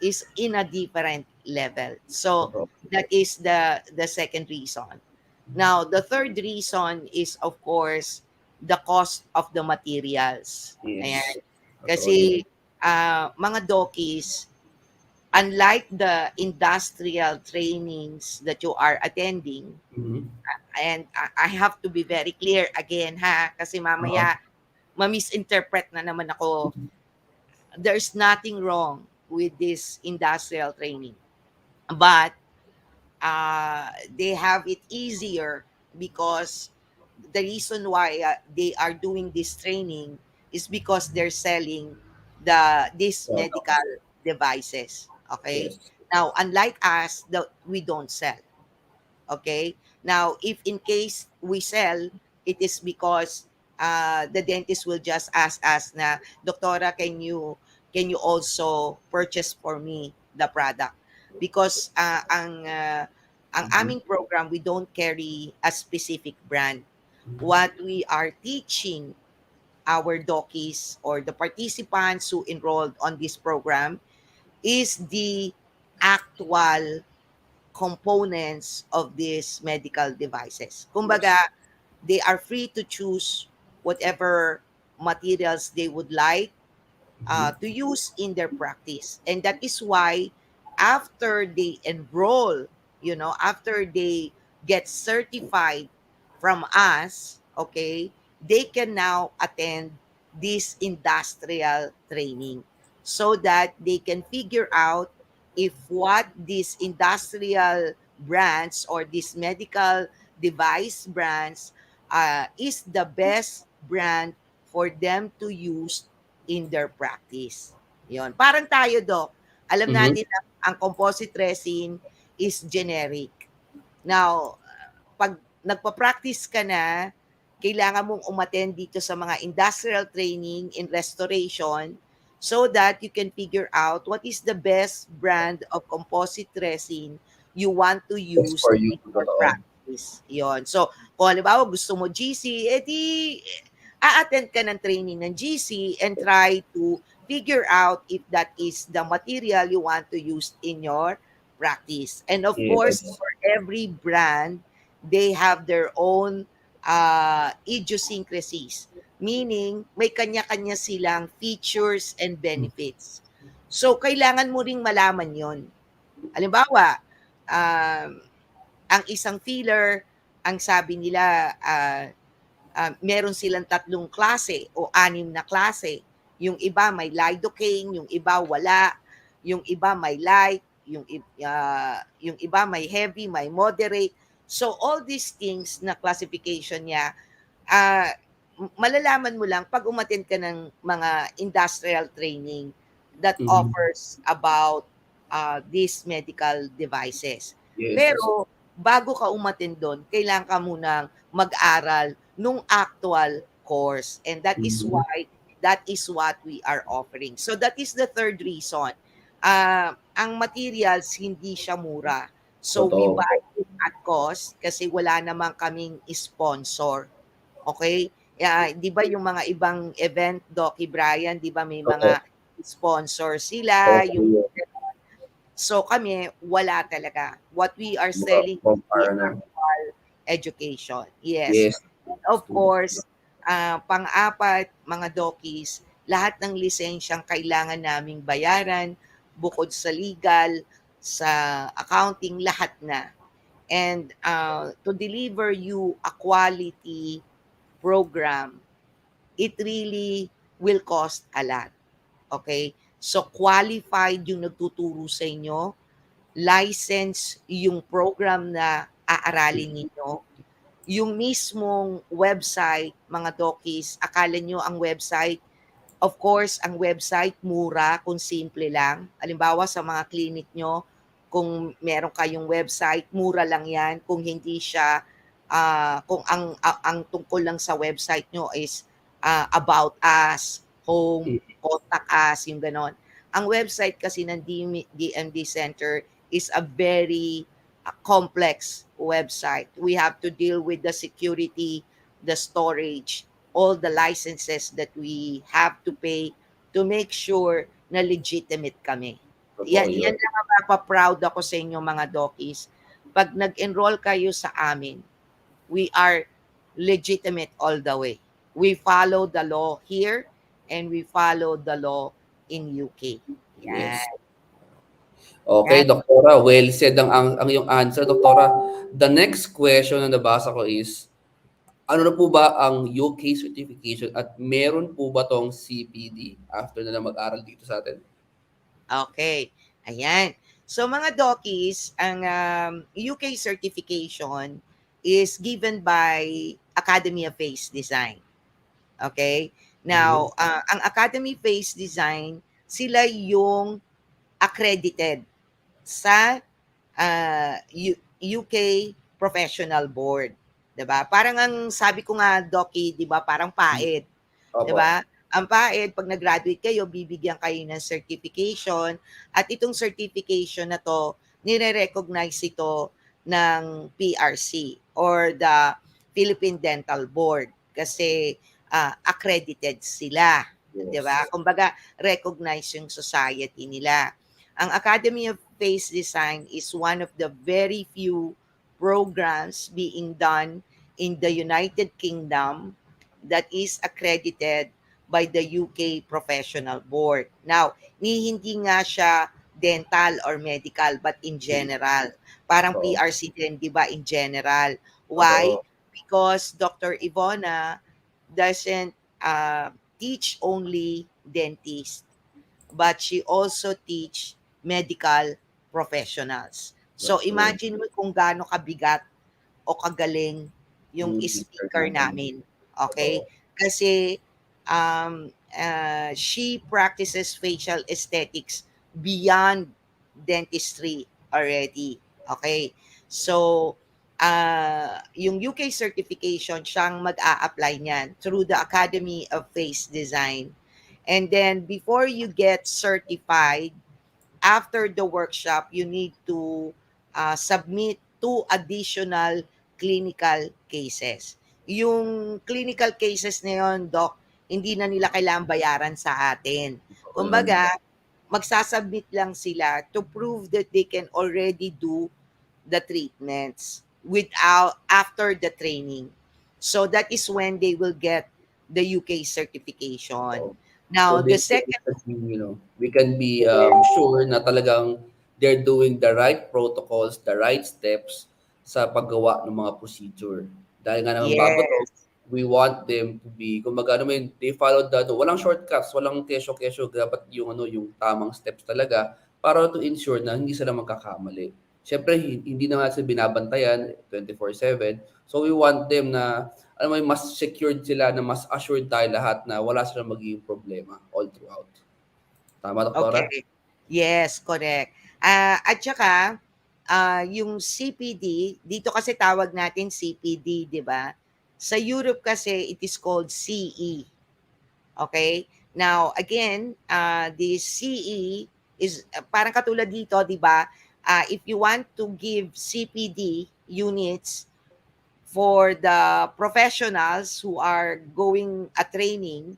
Speaker 2: is in a different level. So
Speaker 3: Totoo.
Speaker 2: that is the second reason. Now, the third reason is of course the cost of the materials.
Speaker 3: Yes.
Speaker 2: Ayan.
Speaker 3: Totoo yun.
Speaker 2: Kasi mga dokis, unlike the industrial trainings that you are attending,
Speaker 3: Mhm.
Speaker 2: and I have to be very clear again ha, kasi
Speaker 3: Oo.
Speaker 2: mamaya ma-misinterpret na naman ako. There's nothing wrong with this industrial training. But they have it easier because the reason why they are doing this training is because they're selling these medical
Speaker 3: Products.
Speaker 2: devices. Okay.
Speaker 3: Yes.
Speaker 2: Now, unlike us, we don't sell. Okay. Now, if in case we sell, it is because the dentist will just ask us na, Doktora, can you also purchase for me the product? Because ang
Speaker 3: Mhm.
Speaker 2: aming program, we don't carry a specific brand.
Speaker 3: Mhm.
Speaker 2: What we are teaching our dockies or the participants who enrolled on this program is the actual components of these medical devices. Kumbaga,
Speaker 3: Yes.
Speaker 2: they are free to choose whatever materials they would like
Speaker 3: Mhm.
Speaker 2: to use in their practice. And that is why after they enroll, after they get certified from us, okay, they can now attend this industrial training so that they can figure out if what these industrial brands or these medical device brands is the best brand for them to use in their practice. Yon. Parang tayo, Doc. Alam
Speaker 3: Mhm.
Speaker 2: natin na ang composite resin is generic. Now, pag nagpa-practice ka na, kailangan mong umattend dito sa mga industrial training in restoration so that you can figure out what is the best brand of composite resin you want to
Speaker 3: Best
Speaker 2: use
Speaker 3: for you.
Speaker 2: in your
Speaker 3: Totoo.
Speaker 2: practice. Yon. So, kung halimbawa gusto mo GC, edi a-attend ka ng training ng GC and try to figure out if that is the material you want to use in your practice. And of course,
Speaker 3: Yes.
Speaker 2: for every brand, they have their own idiosyncrasies, meaning may kanya-kanya silang features and benefits. So, kailangan mo ring malaman yon. Halimbawa, um, ang isang filler, ang sabi nila, meron silang 3 klase o 6 na klase. Yung iba may lidocaine, yung iba wala, yung iba may light, yung iba may heavy, may moderate. So all these things na classification niya, ah, malalaman mo lang pag umattend ka ng mga industrial training that
Speaker 3: Mhm.
Speaker 2: offers about these medical devices.
Speaker 3: Yes.
Speaker 2: Pero bago ka umattend doon, kailangan ka munang mag-aral nung actual course. And
Speaker 3: Mhm.
Speaker 2: that is what we are offering. So that is the third reason. Ang materials, hindi siya mura. So we
Speaker 3: Totoo
Speaker 2: buy
Speaker 3: po.
Speaker 2: it at cost kasi wala naman kaming sponsor. Okay? 'Di ba yung mga ibang event, Doki Brian, 'di ba may
Speaker 3: Opo.
Speaker 2: mga sponsor sila,
Speaker 3: Opo
Speaker 2: yung
Speaker 3: yun.
Speaker 2: so kami wala talaga. What we are selling is the
Speaker 3: Partner.
Speaker 2: actual education. Yes.
Speaker 3: Yes.
Speaker 2: And of course, pang-apat, mga Dokis, lahat ng lisensyang kailangan naming bayaran, bukod sa legal, sa accounting, lahat na. And to deliver you a quality program, it really will cost a lot. Okay? So, qualified yung nagtuturo sa inyo, license yung program na aaralin ninyo, yung mismong website, mga Dokis, akala nyo ang website, of course, ang website mura kung simple lang. Halimbawa sa mga clinic nyo, kung meron kayong website, mura lang 'yan. Kung hindi siya kung ang tungkol lang sa website nyo is about us, home,
Speaker 3: Mm.
Speaker 2: contact us, yung ganon. Ang website kasi ng DMD Center is a very complex website. We have to deal with the security, the storage, all the licenses that we have to pay to make sure na legitimate kami.
Speaker 3: Totoo
Speaker 2: Yan
Speaker 3: yun.
Speaker 2: lang ang mapaproud ako sa inyo mga Dokis. Pag nag-enroll kayo sa amin, we are legitimate all the way. We follow the law here and we follow the law in UK.
Speaker 3: Yes.
Speaker 2: Yan.
Speaker 3: Okay,
Speaker 2: Yan.
Speaker 3: Doktora, well said ang iyong answer, Doktora. The next question na nabasa ko is, ano na po ba ang UK certification at meron po ba tong CPD after na mag-aral dito sa atin?
Speaker 2: Okay. Ayan. So mga Dokis, ang UK certification is given by Academy of Face Design. Okay?
Speaker 3: Mhm.
Speaker 2: Now, ang Academy of Face Design, sila yung accredited sa UK Professional Board. 'Di ba? Parang ang sabi ko nga, Doki, 'di ba, parang PAED. 'Di
Speaker 3: Opo.
Speaker 2: ba? Ang PAED, pag nag-graduate kayo, bibigyan kayo ng certification at itong certification na to, nire-recognize ito ng PRC or the Philippine Dental Board kasi accredited sila. 'Di ba?
Speaker 3: Yes.
Speaker 2: Kumbaga, recognize yung society nila. Ang Academy of Face Design is one of the very few programs being done in the United Kingdom that is accredited by the UK Professional Board. Now, hindi nga siya dental or medical but in general. Parang
Speaker 3: Totoo.
Speaker 2: PRC din, 'di ba, in general. Why?
Speaker 3: Totoo.
Speaker 2: Because Dr. Ivona doesn't teach only dentist, but she also teach medical professionals. So
Speaker 3: That's true.
Speaker 2: imagine mo kung gaano kabigat o kagaling yung
Speaker 3: Yung teacher
Speaker 2: speaker
Speaker 3: natin.
Speaker 2: namin. Okay?
Speaker 3: Totoo.
Speaker 2: Kasi she practices facial aesthetics beyond dentistry already. Okay? So, yung UK certification, siyang mag-a-apply niyan through the Academy of Face Design. And then, before you get certified, after the workshop, you need to submit 2 additional clinical cases. Yung clinical cases na yun, Doc, hindi na nila kailangan bayaran sa atin.
Speaker 3: Oo yun.
Speaker 2: Kumbaga, magsasubmit lang sila to prove that they can already do the treatments without after the training. So that is when they will get the UK certification.
Speaker 3: Oo. So
Speaker 2: Now, the
Speaker 3: this way,
Speaker 2: second,
Speaker 3: we can be sure na talagang they're doing the right protocols, the right steps sa paggawa ng mga procedure. Dahil nga naman bago to,
Speaker 2: yes,
Speaker 3: we want them to be, kumbaga ano mo yun, they follow the, no, walang shortcuts, walang kesyo-kesyo, dapat yung yung tamang steps talaga para to ensure na hindi sila magkakamali. Siyempre, hindi na nga sila binabantayan 24/7. So we want them na alam mo, mas secured sila na mas assured tayo lahat na wala silang magiging problema all throughout. Tama, Doktora?
Speaker 2: okay. Yes, correct. At saka, yung CPD, dito kasi tawag natin CPD, di ba? Sa Europe kasi, it is called CE. Okay? Now, again, the CE is parang katulad dito, di ba? If you want to give CPD units for the professionals who are going a training,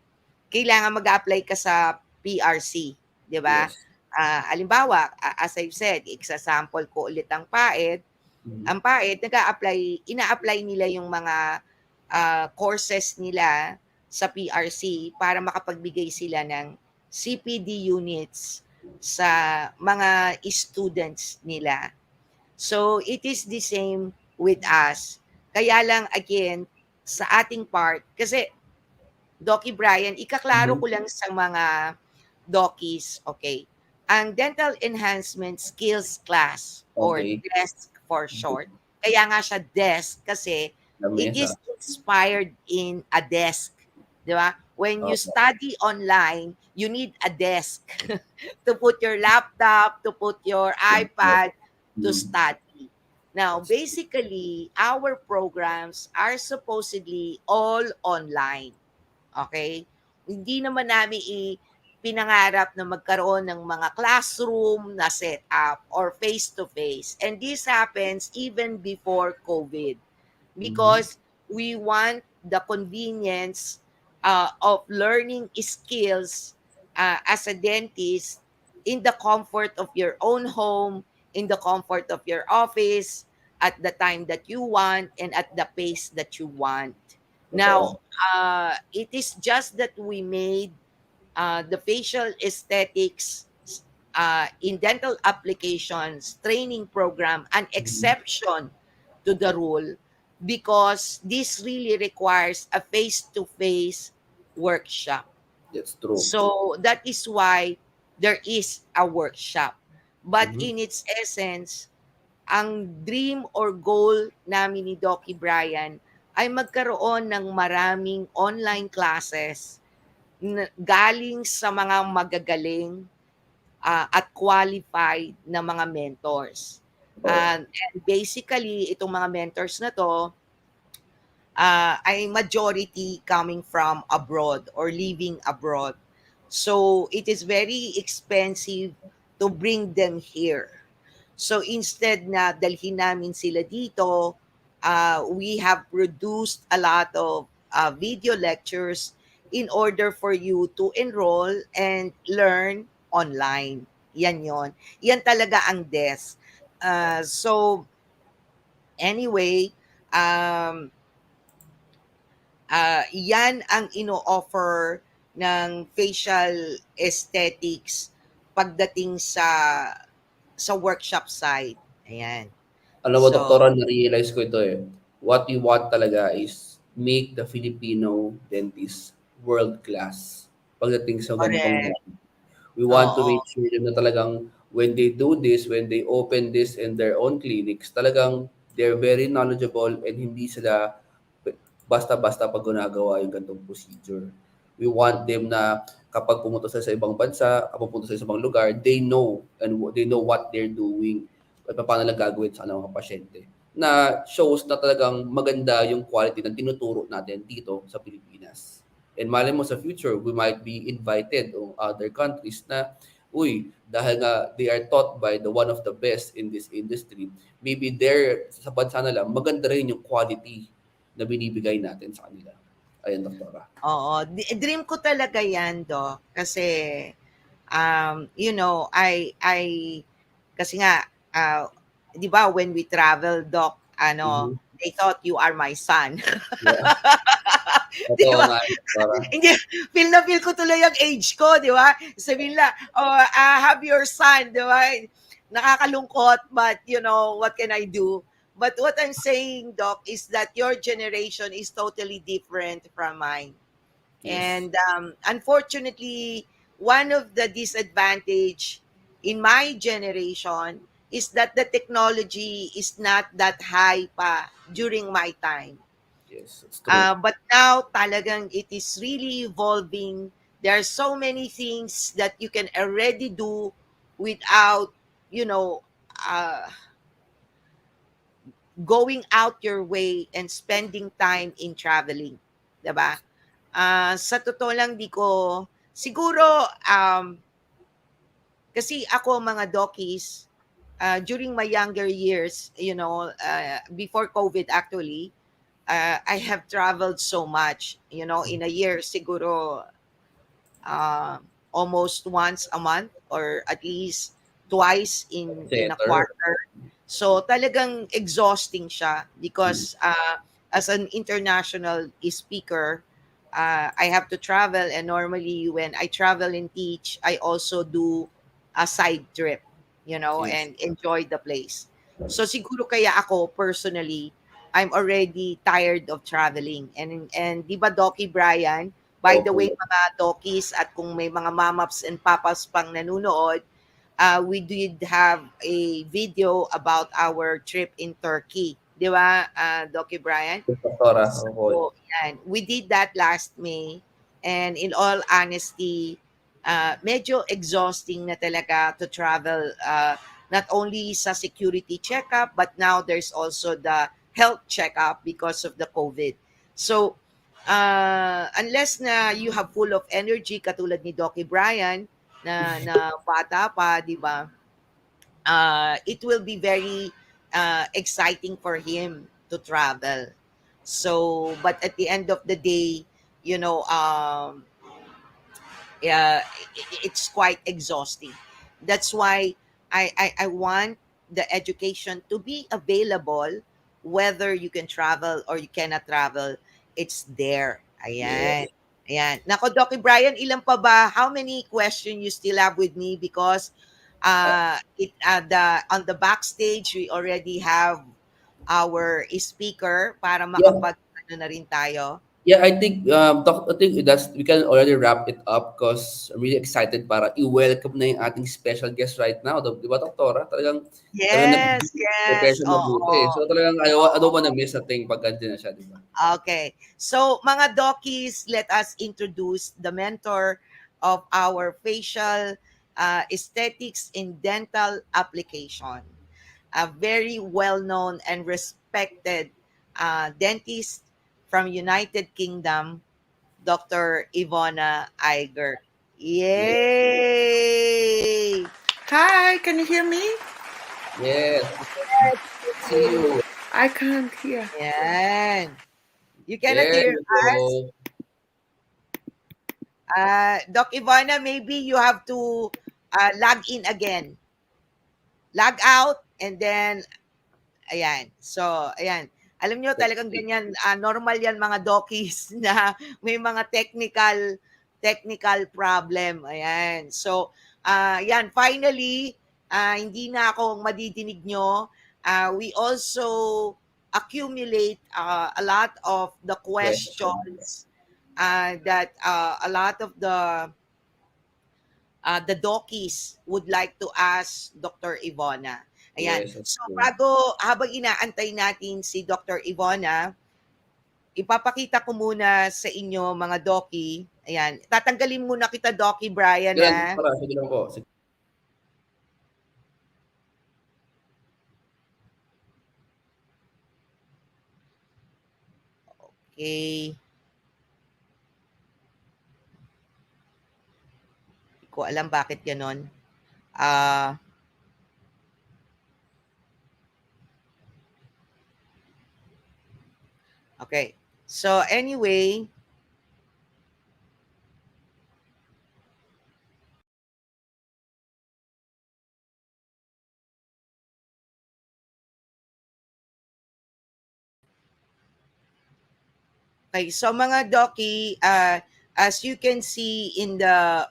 Speaker 2: kailangan mag-apply ka sa PRC, 'di ba?
Speaker 3: Yes.
Speaker 2: Halimbawa, as I've said, example ko ulit ang PAED.
Speaker 3: Mhm.
Speaker 2: Ang PAED, ina-apply nila yung mga courses nila sa PRC para makapagbigay sila ng CPD units sa mga students nila. So, it is the same with us. Kaya lang, again, sa ating part, kasi, Doki Brian, ikaklaro
Speaker 3: Mhm.
Speaker 2: ko lang sa mga Dokis, okay? Ang Dental Enhancement Skills Class, or
Speaker 3: Okay.
Speaker 2: DESC for short, kaya nga siya DESC kasi it
Speaker 3: Lamesa.
Speaker 2: is inspired in a desk. Di ba? When you
Speaker 3: Opo.
Speaker 2: study online, you need a desk to put your laptop, to put your
Speaker 3: Yes, yes.
Speaker 2: iPad to
Speaker 3: Mm.
Speaker 2: study. Now,
Speaker 3: That's true.
Speaker 2: basically, our programs are supposedly all online. Okay? Hindi naman namin pinangarap na magkaroon ng mga classroom na set up or face-to-face. And this happens even before COVID
Speaker 3: Mhm.
Speaker 2: because we want the convenience of learning skills as a dentist in the comfort of your own home, in the comfort of your office, at the time that you want, and at the pace that you want. Now,
Speaker 3: Totoo.
Speaker 2: it is just that we made the facial aesthetics in dental applications training program an
Speaker 3: Mhm.
Speaker 2: exception to the rule because this really requires a face-to-face workshop.
Speaker 3: That's true.
Speaker 2: So that is why there is a workshop. But
Speaker 3: Mhm.
Speaker 2: in its essence, ang dream or goal namin ni Doki Brian ay magkaroon ng maraming online classes na galing sa mga magagaling at qualified na mga mentors.
Speaker 3: Oo.
Speaker 2: And basically, itong mga mentors na to ay majority coming from abroad or living abroad. So it is very expensive to bring them here. So instead na dalhin namin sila dito, we have produced a lot of video lectures in order for you to enroll and learn online. Yan yon. Yan talaga ang DES. So anyway, um, yan ang ino-offer ng facial aesthetics pagdating sa workshop side. Ayan.
Speaker 3: Alam mo,
Speaker 2: So,
Speaker 3: Doktora, na-realize ko ito eh. What we want talaga is make the Filipino dentist world class pagdating sa ganitong
Speaker 2: correct.
Speaker 3: line. We want to
Speaker 2: Oo.
Speaker 3: make sure na talagang when they do this, when they open this in their own clinics, talagang they're very knowledgeable and hindi sila basta-basta pag ginagawa yung ganitong procedure. We want them na kapag pumunta sila sa ibang bansa, kapag pumunta sila sa ibang lugar, they know and they know what they're doing at paano lang gagawin sa kanilang mga pasyente. Na shows na talagang maganda yung quality ng tinuturo natin dito sa Pilipinas. And malay mo sa future, we might be invited to other countries na, uy, dahil nga they are taught by the one of the best in this industry, maybe there sa bansa nila, maganda rin yung quality na binibigay natin sa kanila. Ayan, Doktora.
Speaker 2: Oo. Dream ko talaga yan, Doc. Kasi I kasi nga, 'di ba when we travel, Doc,
Speaker 3: Mhm.
Speaker 2: they thought you are my son.
Speaker 3: Yeah,
Speaker 2: 'Di
Speaker 3: totoo
Speaker 2: ba?
Speaker 3: nga yun, Tora.
Speaker 2: Hindi, feel na feel ko tuloy ang age ko, 'di ba? Sabihin nila, "Oh, have your son," 'di ba? Nakakalungkot, but what can I do? But what I'm saying, Doc, is that your generation is totally different from mine.
Speaker 3: Yes.
Speaker 2: And unfortunately, one of the disadvantage in my generation is that the technology is not that high pa during my time.
Speaker 3: Yes, it's true.
Speaker 2: But now, talagang it is really evolving. There are so many things that you can already do without, you know, uh, going out your way and spending time in traveling. 'Di ba? Sa totoo lang, di ko, siguro, kasi ako mga dokis, during my younger years, before COVID actually, I have traveled so much, in a year, siguro, uh, almost once a month or at least twice in a
Speaker 3: Better.
Speaker 2: quarter. So talagang exhausting siya
Speaker 3: Mm.
Speaker 2: because as an international speaker, I have to travel, and normally when I travel and teach, I also do a side trip,
Speaker 3: Yes.
Speaker 2: and enjoy the place. So siguro kaya ako personally, I'm already tired of traveling. And 'di ba, Doki Brian, by the
Speaker 3: Opo.
Speaker 2: way, mga Dokis, at kung may mga mamaps and papas pang nanonood, we did have a video about our trip in Turkey. Di ba, Doki Brian?
Speaker 3: Yes, Tora. Opo.
Speaker 2: So, yan. We did that last May. And in all honesty, medyo exhausting na talaga to travel, not only sa security checkup, but now there's also the health checkup because of the COVID. So, unless na you have full of energy, katulad ni Doki Brian, na bata pa, di ba? It will be very exciting for him to travel. So, but at the end of the day, you know, um, it's quite exhausting. That's why I want the education to be available, whether you can travel or you cannot travel. It's there. Ayan.
Speaker 3: Yes.
Speaker 2: Ayan. Nako, Doc Brian, ilan pa ba? How many questions you still have with me? Because on the backstage, we already have our speaker para
Speaker 3: Yeah.
Speaker 2: makapag ano na rin tayo.
Speaker 3: Yeah, I think that's we can already wrap it up because I'm really excited para i-welcome na yung ating special guest right now. Di ba, Doktora? Talagang
Speaker 2: Yes,
Speaker 3: nag-prepare
Speaker 2: yes.
Speaker 3: siya mabuti.
Speaker 2: Oo.
Speaker 3: So talagang I don't
Speaker 2: Oo.
Speaker 3: wanna miss a thing pag andyan na siya, di ba?
Speaker 2: Okay. So, mga Dokis, let us introduce the mentor of our facial aesthetics in dental application. A very well-known and respected dentist from United Kingdom, Dr. Ivona Iger.
Speaker 3: Yeah.
Speaker 2: Yay!
Speaker 4: Hi, can you hear me?
Speaker 3: Yes. See you.
Speaker 4: I can't hear.
Speaker 2: Yan. You cannot
Speaker 3: There
Speaker 2: hear
Speaker 3: you
Speaker 2: us?
Speaker 3: go.
Speaker 2: Doc Ivana, maybe you have to log in again. Log out, and then, ayan. So, ayan. Alam nyo, talagang ganyan. Normal yan mga dokis na may mga technical problem. Ayan. So, yan. Finally, hindi na ako madidinig nyo. We also accumulate a lot of the
Speaker 3: Question.
Speaker 2: questions that a lot of the dokis would like to ask Dr. Ivona. Ayan.
Speaker 3: Yes, that's
Speaker 2: So
Speaker 3: true.
Speaker 2: habang inaantay natin si Dr. Ivona, ipapakita ko muna sa inyo mga doki. Ayan. Tatanggalin muna kita, Doki Brian,
Speaker 3: Sige lang,
Speaker 2: ha?
Speaker 3: Doktora. Sige lang po. Sige.
Speaker 2: Okay. Hindi ko alam bakit ganon. Ah, okay. So anyway, Okay, so mga doki, as you can see in the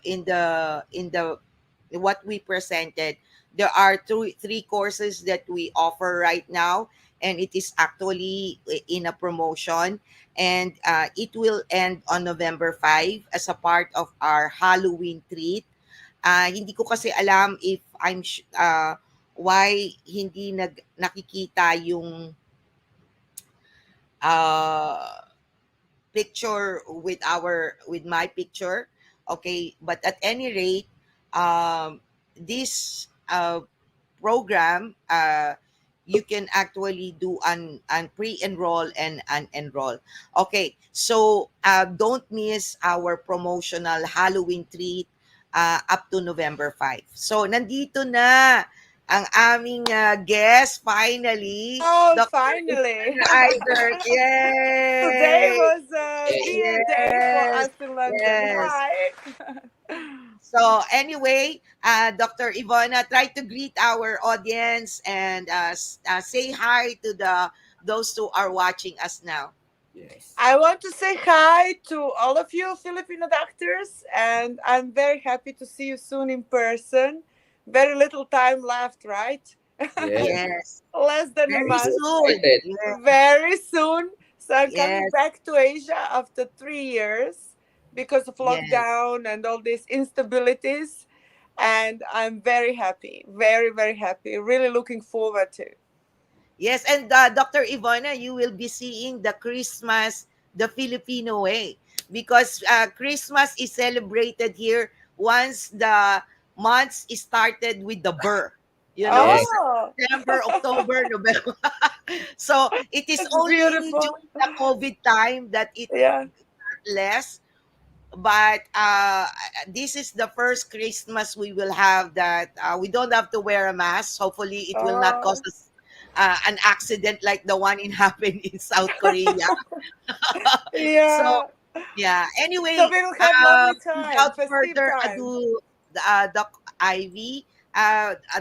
Speaker 2: what we presented, there are three courses that we offer right now, and it is actually in a promotion, and it will end on November 5 as a part of our Halloween treat. Hindi ko kasi alam if why hindi nakikita yung uh, picture with my picture. Okay, but at any rate, this program, you can actually do an pre-enroll and enroll. Okay, so don't miss our promotional Halloween treat up to November 5. So nandito na ang aming guest finally,
Speaker 4: Oh,
Speaker 2: Dr.
Speaker 4: finally.
Speaker 2: Isaac.
Speaker 4: Today
Speaker 2: Yay!
Speaker 4: was a dear day for
Speaker 2: Yes,
Speaker 4: us in London.
Speaker 2: yes.
Speaker 4: Hi.
Speaker 2: So anyway, Dr. Ivona, try to greet our audience and say hi to those who are watching us now.
Speaker 3: Yes.
Speaker 4: I want to say hi to all of you Filipino doctors, and I'm very happy to see you soon in person. Very little time left, right?
Speaker 3: Yes.
Speaker 2: Yes,
Speaker 4: Less than a
Speaker 2: very
Speaker 3: So
Speaker 4: month.
Speaker 2: soon.
Speaker 3: excited.
Speaker 2: Yeah,
Speaker 4: Very soon. So I'm coming
Speaker 2: yes,
Speaker 4: back to Asia after 3 years because of
Speaker 2: yes.
Speaker 4: lockdown and all these instabilities. And I'm very happy, very, very happy. Really looking forward to.
Speaker 2: Yes, and Dr. Ivona, you will be seeing the Christmas the Filipino way, because Christmas is celebrated here once the months is started with the burr. You know,
Speaker 3: Yes.
Speaker 4: Oh,
Speaker 2: September, October, November. So it is
Speaker 4: it's
Speaker 2: only
Speaker 4: beautiful.
Speaker 2: during the COVID time that it
Speaker 4: Yeah.
Speaker 2: less. But this is the first Christmas we will have that we don't have to wear a mask. Hopefully, it will not cause
Speaker 4: Oh,
Speaker 2: us an accident like the one in happened in South Korea. So
Speaker 4: yeah.
Speaker 2: yeah.
Speaker 4: So
Speaker 2: Anyway,
Speaker 4: we will have lovely time,
Speaker 2: without
Speaker 4: festive
Speaker 2: further
Speaker 4: time.
Speaker 2: ado, Doc Ivy,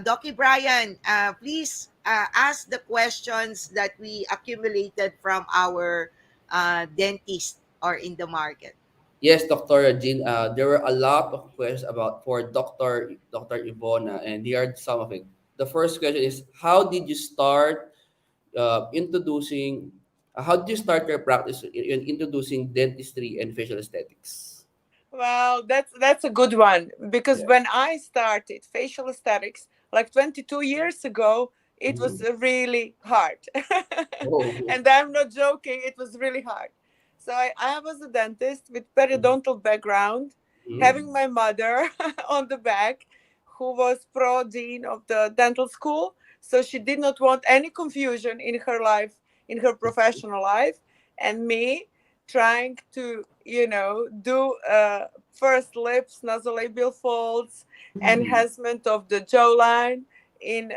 Speaker 2: Doc Brian, please ask the questions that we accumulated from our dentist or in the market.
Speaker 3: Yes, Dr. Jean. There were a lot of questions about for Dr. Ivona, and here are some of it. The first question is, how did you start introducing? How did you start your practice in introducing dentistry and facial aesthetics?
Speaker 4: Well, that's a good one because
Speaker 3: Yeah.
Speaker 4: when I started facial aesthetics like 22 years ago, it was
Speaker 3: Mhm.
Speaker 4: really hard.
Speaker 3: Oh.
Speaker 4: And I'm not joking, it was really hard. So I was a dentist with
Speaker 3: Mhm.
Speaker 4: periodontal background, having my mother on the back who was pro dean of the dental school, so she did not want any confusion in her life, in her professional life, and me trying to do first lips nasolabial folds,
Speaker 3: Mhm.
Speaker 4: enhancement of the jawline in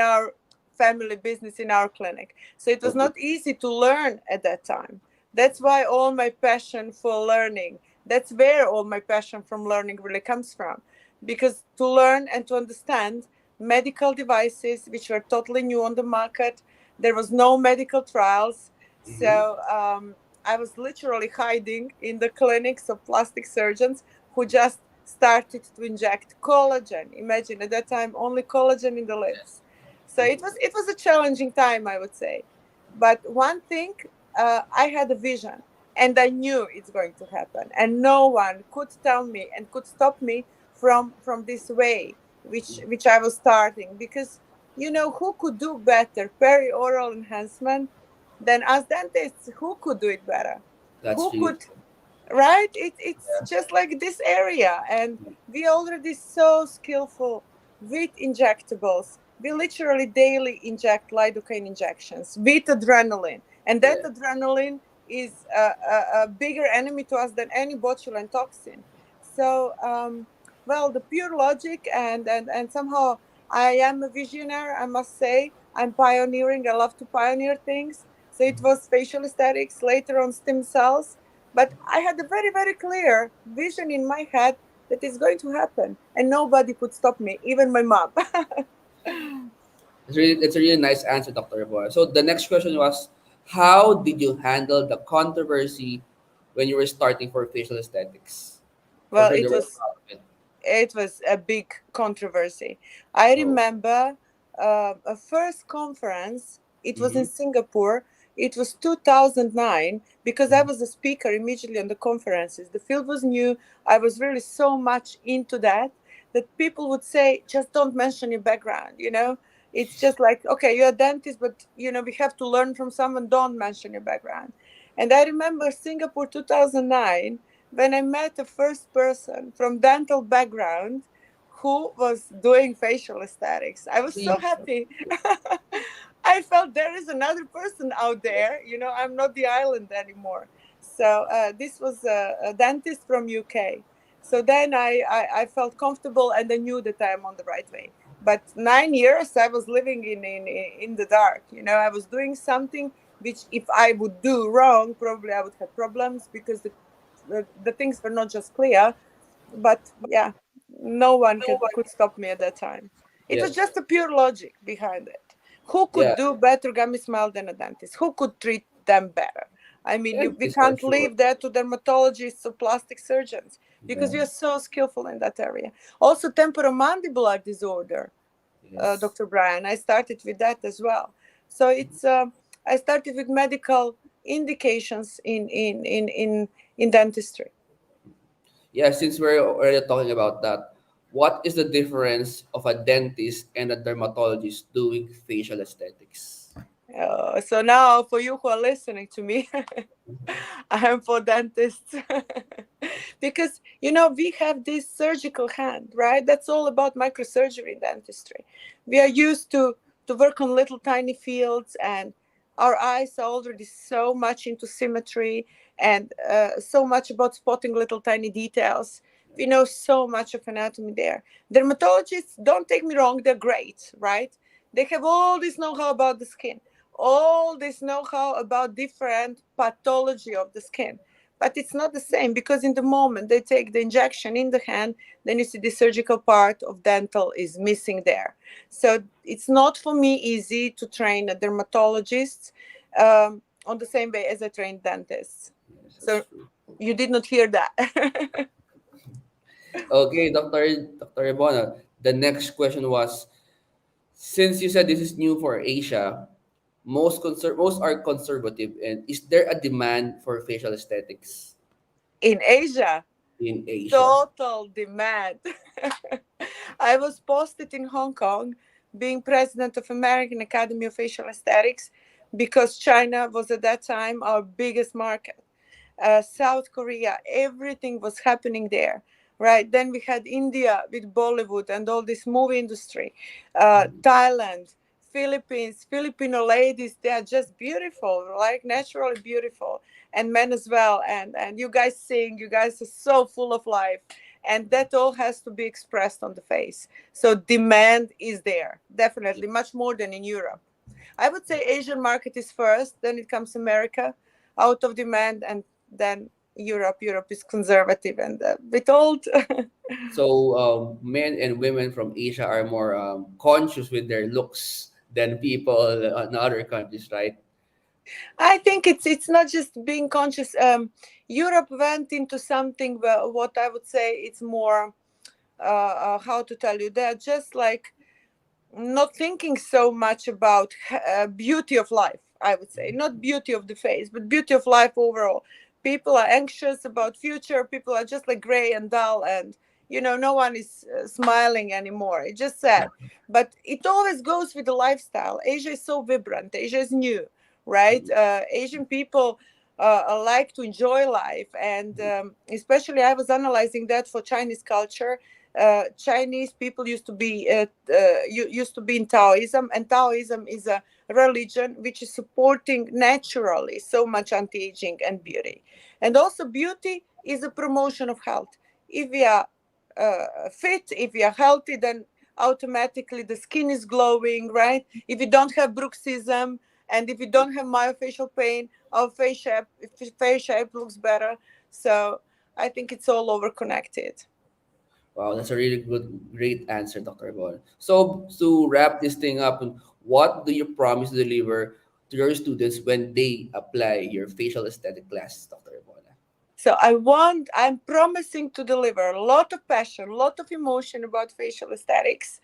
Speaker 4: our family business, in our clinic. So it was
Speaker 3: Okay.
Speaker 4: not easy to learn at that time. That's why all my passion for learning, that's where all my passion from learning really comes from, because to learn and to understand medical devices which were totally new on the market, there was no medical trials.
Speaker 3: Mhm.
Speaker 4: So I was literally hiding in the clinics of plastic surgeons who just started to inject collagen. Imagine at that time only collagen in the lips. So it was a challenging time, I would say. But one thing, I had a vision, and I knew it's going to happen, and no one could tell me and could stop me from this way which I was starting, because who could do better perioral enhancement than us dentists? Who could do it better?
Speaker 3: That's
Speaker 4: Who
Speaker 3: really
Speaker 4: could, right? It's
Speaker 3: yeah.
Speaker 4: just like this area, and we already so skillful with injectables. We literally daily inject lidocaine injections with adrenaline, and that
Speaker 3: Yeah.
Speaker 4: adrenaline is a bigger enemy to us than any botulinum toxin. So well, the pure logic, and somehow I am a visionary, I must say. I'm pioneering, I love to pioneer things. So it was facial aesthetics, later on stem cells, but I had a very, very clear vision in my head that is going to happen, and nobody could stop me, even my mom.
Speaker 3: It's a really nice answer, Dr. Ivona. So the next question was, How did you handle the controversy when you were starting for facial aesthetics? For
Speaker 4: Well,
Speaker 3: sure, there was a lot of it.
Speaker 4: it was a big controversy. I
Speaker 3: Oh.
Speaker 4: remember a first conference. It was in
Speaker 3: Mm-hmm.
Speaker 4: Singapore. It was 2009 because I was a speaker immediately on the conferences. The field was new. I was really so much into that that people would say, just don't mention your background. It's just like, okay, you're a dentist, but we have to learn from someone. Don't mention your background. And I remember Singapore 2009 when I met the first person from dental background who was doing facial aesthetics. I was so
Speaker 3: See?
Speaker 4: happy. I felt there is another person out there. I'm not the island anymore. So this was a dentist from UK. So then I felt comfortable and I knew that I'm on the right way. But 9 years I was living in the dark. I was doing something which if I would do wrong, probably I would have problems because the things were not just clear, but yeah, no one could stop me at that time. It
Speaker 3: Yeah.
Speaker 4: was just a pure logic behind it. Who could
Speaker 3: Yeah.
Speaker 4: do better gummy smile than a dentist? Who could treat them better? I mean, we
Speaker 3: Dentists for
Speaker 4: can't
Speaker 3: sure.
Speaker 4: leave that to dermatologists or plastic surgeons because
Speaker 3: Yeah.
Speaker 4: we are so skillful in that area. Also, temporomandibular disorder,
Speaker 3: Yes.
Speaker 4: Dr. Brian. I started with that as well. So I started with medical indications in dentistry.
Speaker 3: Yeah, since we're already talking about that, what is the difference of a dentist and a dermatologist doing facial aesthetics?
Speaker 4: So now, for you who are listening to me, I am for dentists because we have this surgical hand, right? That's all about microsurgery in dentistry. We are used to work on little tiny fields, and our eyes are already so much into symmetry and so much about spotting little tiny details. We know so much of anatomy there. Dermatologists, don't take me wrong, they're great, right? They have all this know-how about the skin, all this know-how about different pathology of the skin, but it's not the same because in the moment they take the injection in the hand, then you see the surgical part of dental is missing there. So it's not for me easy to train a dermatologist on the same way as I train dentists.
Speaker 3: Yes, that's
Speaker 4: So
Speaker 3: true.
Speaker 4: you did not hear that.
Speaker 3: Okay, Dr. Ibona, the next question was, since you said this is new for Asia, most are conservative, and is there a demand for facial aesthetics
Speaker 4: In Asia,
Speaker 3: in Asia?
Speaker 4: total demand. I was posted in Hong Kong being president of American Academy of Facial Aesthetics because China was at that time our biggest market. South Korea, everything was happening there. Right. Then we had India with Bollywood and all this movie industry, Thailand, Philippines, Filipino ladies, they are just beautiful, like naturally beautiful, and men as well. And you guys sing, you guys are so full of life. And that all has to be expressed on the face. So demand is there, definitely, much more than in Europe. I would say Asian market is first, then it comes America, out of demand, and then Europe. Europe is conservative and a bit old.
Speaker 3: So men and women from Asia are more conscious with their looks than people in other countries, right?
Speaker 4: I think it's not just being conscious. Europe went into something where, what I would say it's more how to tell you, they're just like not thinking so much about beauty of life. I would say not beauty of the face, but beauty of life overall. People are anxious about future. People are just like gray and dull, and no one is smiling anymore. It's just sad. But it always goes with the lifestyle. Asia is so vibrant. Asia is new, right? Asian people like to enjoy life, and especially I was analyzing that for Chinese culture. Chinese people used to be in Taoism, and Taoism is a religion which is supporting naturally so much anti-aging and beauty, and also beauty is a promotion of health. If we are fit, if we are healthy, then automatically the skin is glowing, right? If we don't have bruxism and if we don't have myofascial pain, our face shape looks better. So I think it's all over connected.
Speaker 3: Wow, that's a really great answer, Dr. Bon. So to wrap this thing up, what do you promise to deliver to your students when they apply your facial aesthetic class, Dr. Ivona?
Speaker 4: So I'm promising to deliver a lot of passion, a lot of emotion about facial aesthetics,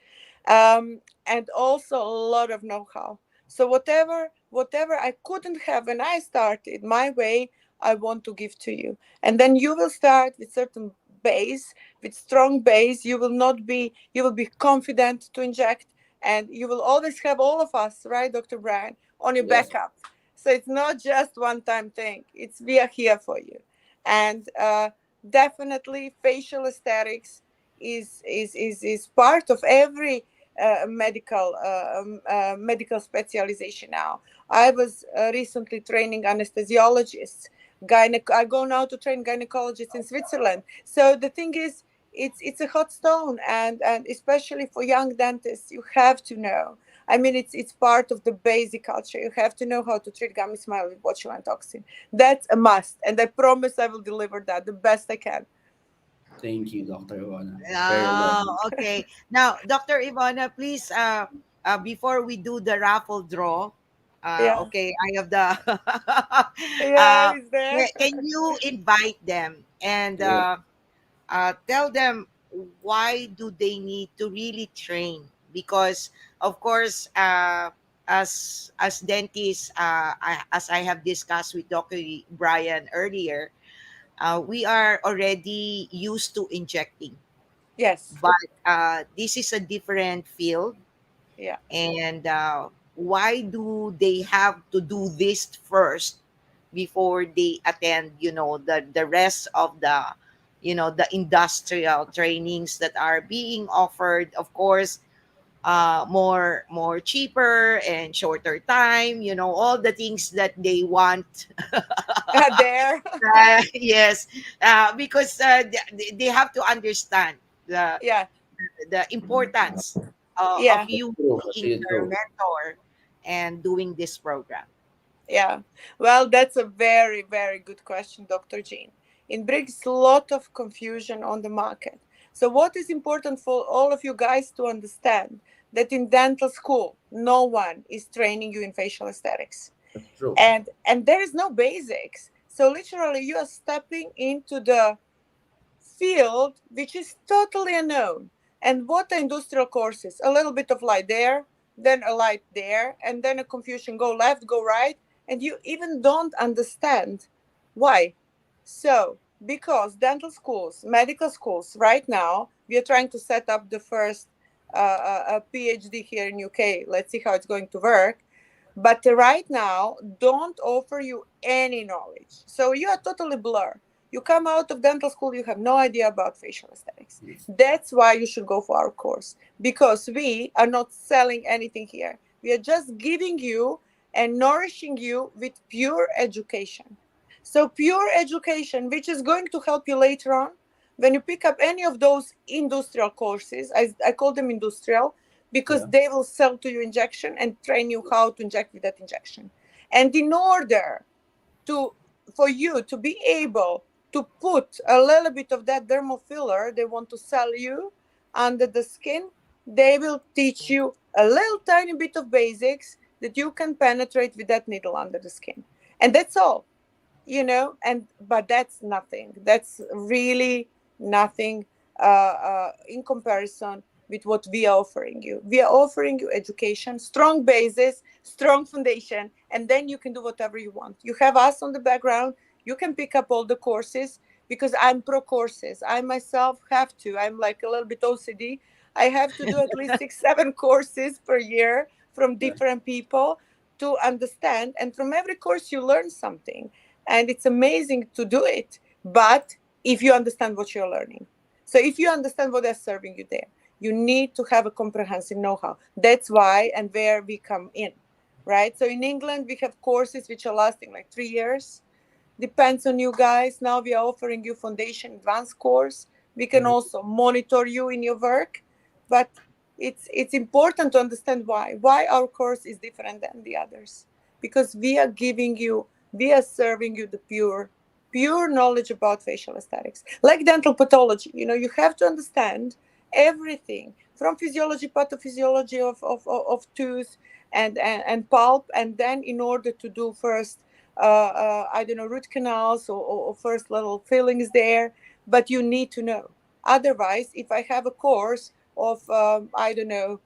Speaker 4: and also a lot of know-how. So whatever I couldn't have when I started my way, I want to give to you. And then you will start with certain base, with strong base. You will be confident to inject, and you will always have all of us, right, Dr. Brian, on your
Speaker 3: Yes.
Speaker 4: backup. So it's not just one-time thing. It's we are here for you. And definitely facial aesthetics is part of every medical specialization now. I was recently training anesthesiologists. I go now to train gynecologists in Switzerland. So the thing is, it's a hot stone, and especially for young dentists, you have to know. I mean, it's part of the basic culture. You have to know how to treat gummy smile with botulinum toxin. That's a must, and I promise I will deliver that the best I can.
Speaker 3: Thank you, Dr. Ivona. Very well.
Speaker 2: Oh, okay. Now, Dr. Ivana, please, before we do the raffle draw,
Speaker 4: Yeah,
Speaker 2: okay, I have the,
Speaker 4: yeah, is there?
Speaker 2: can you invite them and
Speaker 3: Yeah.
Speaker 2: tell them why do they need to really train? Because, of course, as dentists, as I have discussed with Dr. Brian earlier, we are already used to injecting,
Speaker 4: Yes.
Speaker 2: but this is a different field.
Speaker 4: Yeah.
Speaker 2: And why do they have to do this first before they attend, the rest of the industrial trainings that are being offered, of course, more cheaper and shorter time, all the things that they want.
Speaker 4: There.
Speaker 2: Yes, because they have to understand the
Speaker 4: Yeah.
Speaker 2: the importance of
Speaker 4: Yeah.
Speaker 2: you
Speaker 3: True.
Speaker 2: being
Speaker 3: That's
Speaker 2: their
Speaker 3: true.
Speaker 2: mentor and doing this program.
Speaker 4: Yeah. Well, that's a very, very good question, Dr. Jean. It brings a lot of confusion on the market. So, what is important for all of you guys to understand that in dental school, no one is training you in facial aesthetics,
Speaker 3: That's true.
Speaker 4: and there is no basics. So, literally, you are stepping into the field which is totally unknown. And what are industrial courses? A little bit of light there, then a light there, and then a confusion, go left, go right, and you even don't understand why. So, because dental schools, medical schools, right now, we are trying to set up the first PhD here in UK. Let's see how it's going to work. But right now, don't offer you any knowledge. So you are totally blur. You come out of dental school, you have no idea about facial aesthetics. That's why you should go for our course, because we are not selling anything here. We are just giving you and nourishing you with pure education. So, pure education, which is going to help you later on when you pick up any of those industrial courses. I call them industrial because
Speaker 3: Yeah.
Speaker 4: they will sell to you injection and train you how to inject with that injection. And in order to for you to be able to put a little bit of that dermal filler they want to sell you under the skin, they will teach you a little tiny bit of basics that you can penetrate with that needle under the skin. And that's all, and but that's nothing. That's really nothing in comparison with what we are offering you. We are offering you education, strong basis, strong foundation, and then you can do whatever you want. You have us on the background. You can pick up all the courses because I'm pro courses. I myself have to. I'm like a little bit OCD. I have to do at least 6, 7 courses per year from
Speaker 3: Yeah.
Speaker 4: different people to understand. And from every course, you learn something. And it's amazing to do it. But if you understand what you're learning, so if you understand what they're serving you there, you need to have a comprehensive know-how. That's why and where we come in, right? So in England, we have courses which are lasting like 3 years. Depends on you guys. Now we are offering you foundation advanced course. We can also monitor you in your work, but it's important to understand why our course is different than the others, because we are serving you the pure knowledge about facial aesthetics, like dental pathology. You have to understand everything from physiology, pathophysiology of tooth, and pulp, and then in order to do first I don't know, root canals, or first little fillings there. But you need to know. Otherwise, if I have a course of I don't know,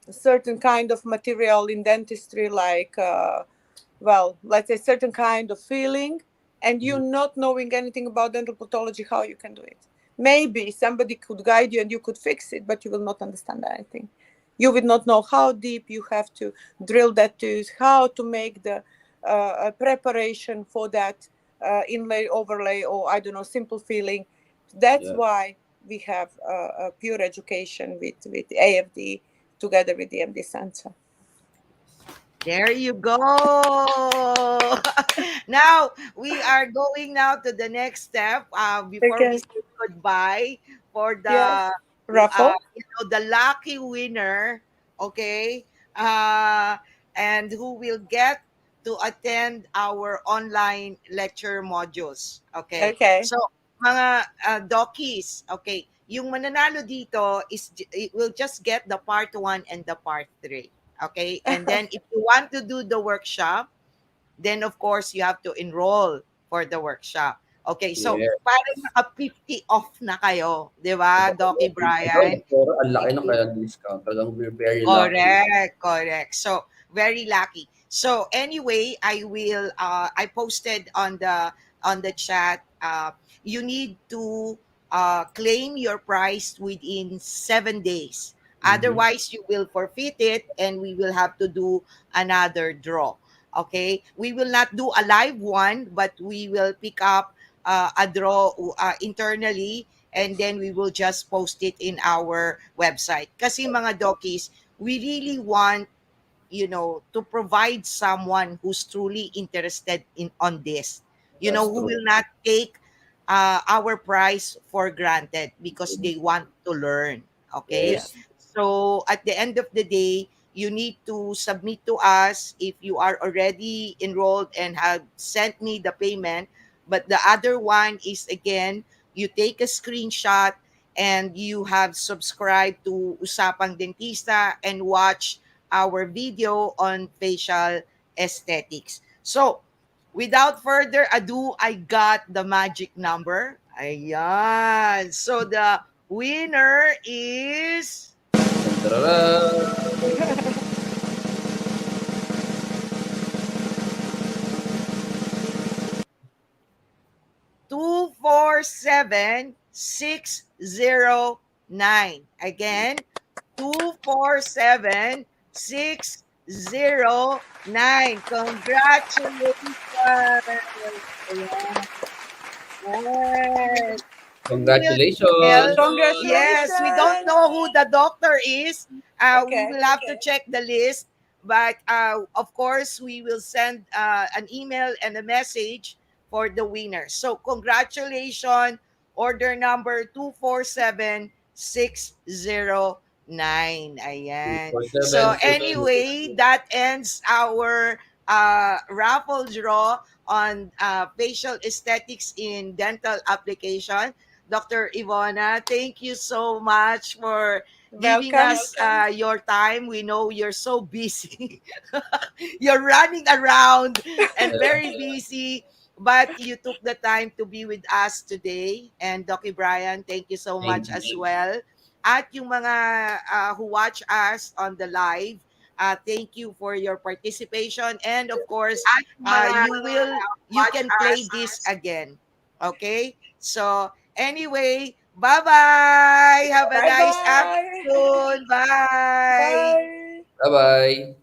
Speaker 4: certain kind of material in dentistry, like well, let's say certain kind of feeling, and you not knowing anything about dental pathology, how you can do it? Maybe somebody could guide you and you could fix it, but you will not understand anything. You will not know how deep you have to drill that tooth, how to make the preparation for that inlay, overlay, or I don't know, simple filling. That's
Speaker 3: Yeah.
Speaker 4: why we have a pure education with AFD together with the MD Center.
Speaker 2: There you go. Now we are going now to the next step. Before we
Speaker 4: Okay.
Speaker 2: say goodbye for
Speaker 4: Yes.
Speaker 2: the
Speaker 4: Raffle.
Speaker 2: the lucky winner, okay, uh, and who will get to attend our online lecture modules. Okay,
Speaker 4: Okay.
Speaker 2: so mga dockies, okay, yung mananalo dito is it will just get the part 1 and the part 3. Okay. And then if you want to do the workshop, then of course you have to enroll for the workshop. Okay. So
Speaker 3: Yeah.
Speaker 2: parang naka 50 off na kayo. Di ba, Doc
Speaker 3: Pero
Speaker 2: Brian?
Speaker 3: ang laki ng kaya discount. Talagang we're very lucky.
Speaker 2: Correct, correct. So very lucky. So anyway, I posted on the chat. You need to claim your prize within 7 days.
Speaker 3: Mhm.
Speaker 2: Otherwise, you will forfeit it, and we will have to do another draw. Okay, we will not do a live one, but we will pick up a draw internally, and then we will just post it in our website. Kasi mga dockies, we really want, to provide someone who's truly interested in on this,
Speaker 3: That's
Speaker 2: who
Speaker 3: true.
Speaker 2: will not take our price for granted because they want to learn. Okay,
Speaker 3: Yes.
Speaker 4: Yes.
Speaker 2: so at the end of the day, you need to submit to us if you are already enrolled and have sent me the payment. But the other one is, again, you take a screenshot and you have subscribed to Usapang Dentista and watch our video on facial aesthetics. So, without further ado, I got the magic number. Ayan. So, the winner is
Speaker 3: Tarara!
Speaker 2: 247609. Again, 247609. Congratulations. Ayan. Yes. We will tell.
Speaker 3: Congratulations!
Speaker 2: Yes, we don't
Speaker 4: Congratulations.
Speaker 2: know who the doctor is. We
Speaker 4: Okay.
Speaker 2: will have to check the list. But of course, we will send an email and a message for the winner. So, congratulations. Order number 247609. Ayan. So,
Speaker 3: 247-6.
Speaker 2: anyway, that ends our raffle draw on facial aesthetics in dental application. Dr. Ivona, thank you so much for giving
Speaker 4: Welcome.
Speaker 2: us your time. We know you're so busy. You're running around and very busy, but you took the time to be with us today. And Doc Brian, thank you so
Speaker 3: Thank
Speaker 2: much
Speaker 3: you.
Speaker 2: as well. At yung mga who watch us on the live, thank you for your participation. And of course, you can play this again. Okay? So, anyway, bye-bye. Have a
Speaker 4: Bye
Speaker 2: nice
Speaker 4: bye.
Speaker 2: afternoon. Bye.
Speaker 4: Bye.
Speaker 3: Bye-bye!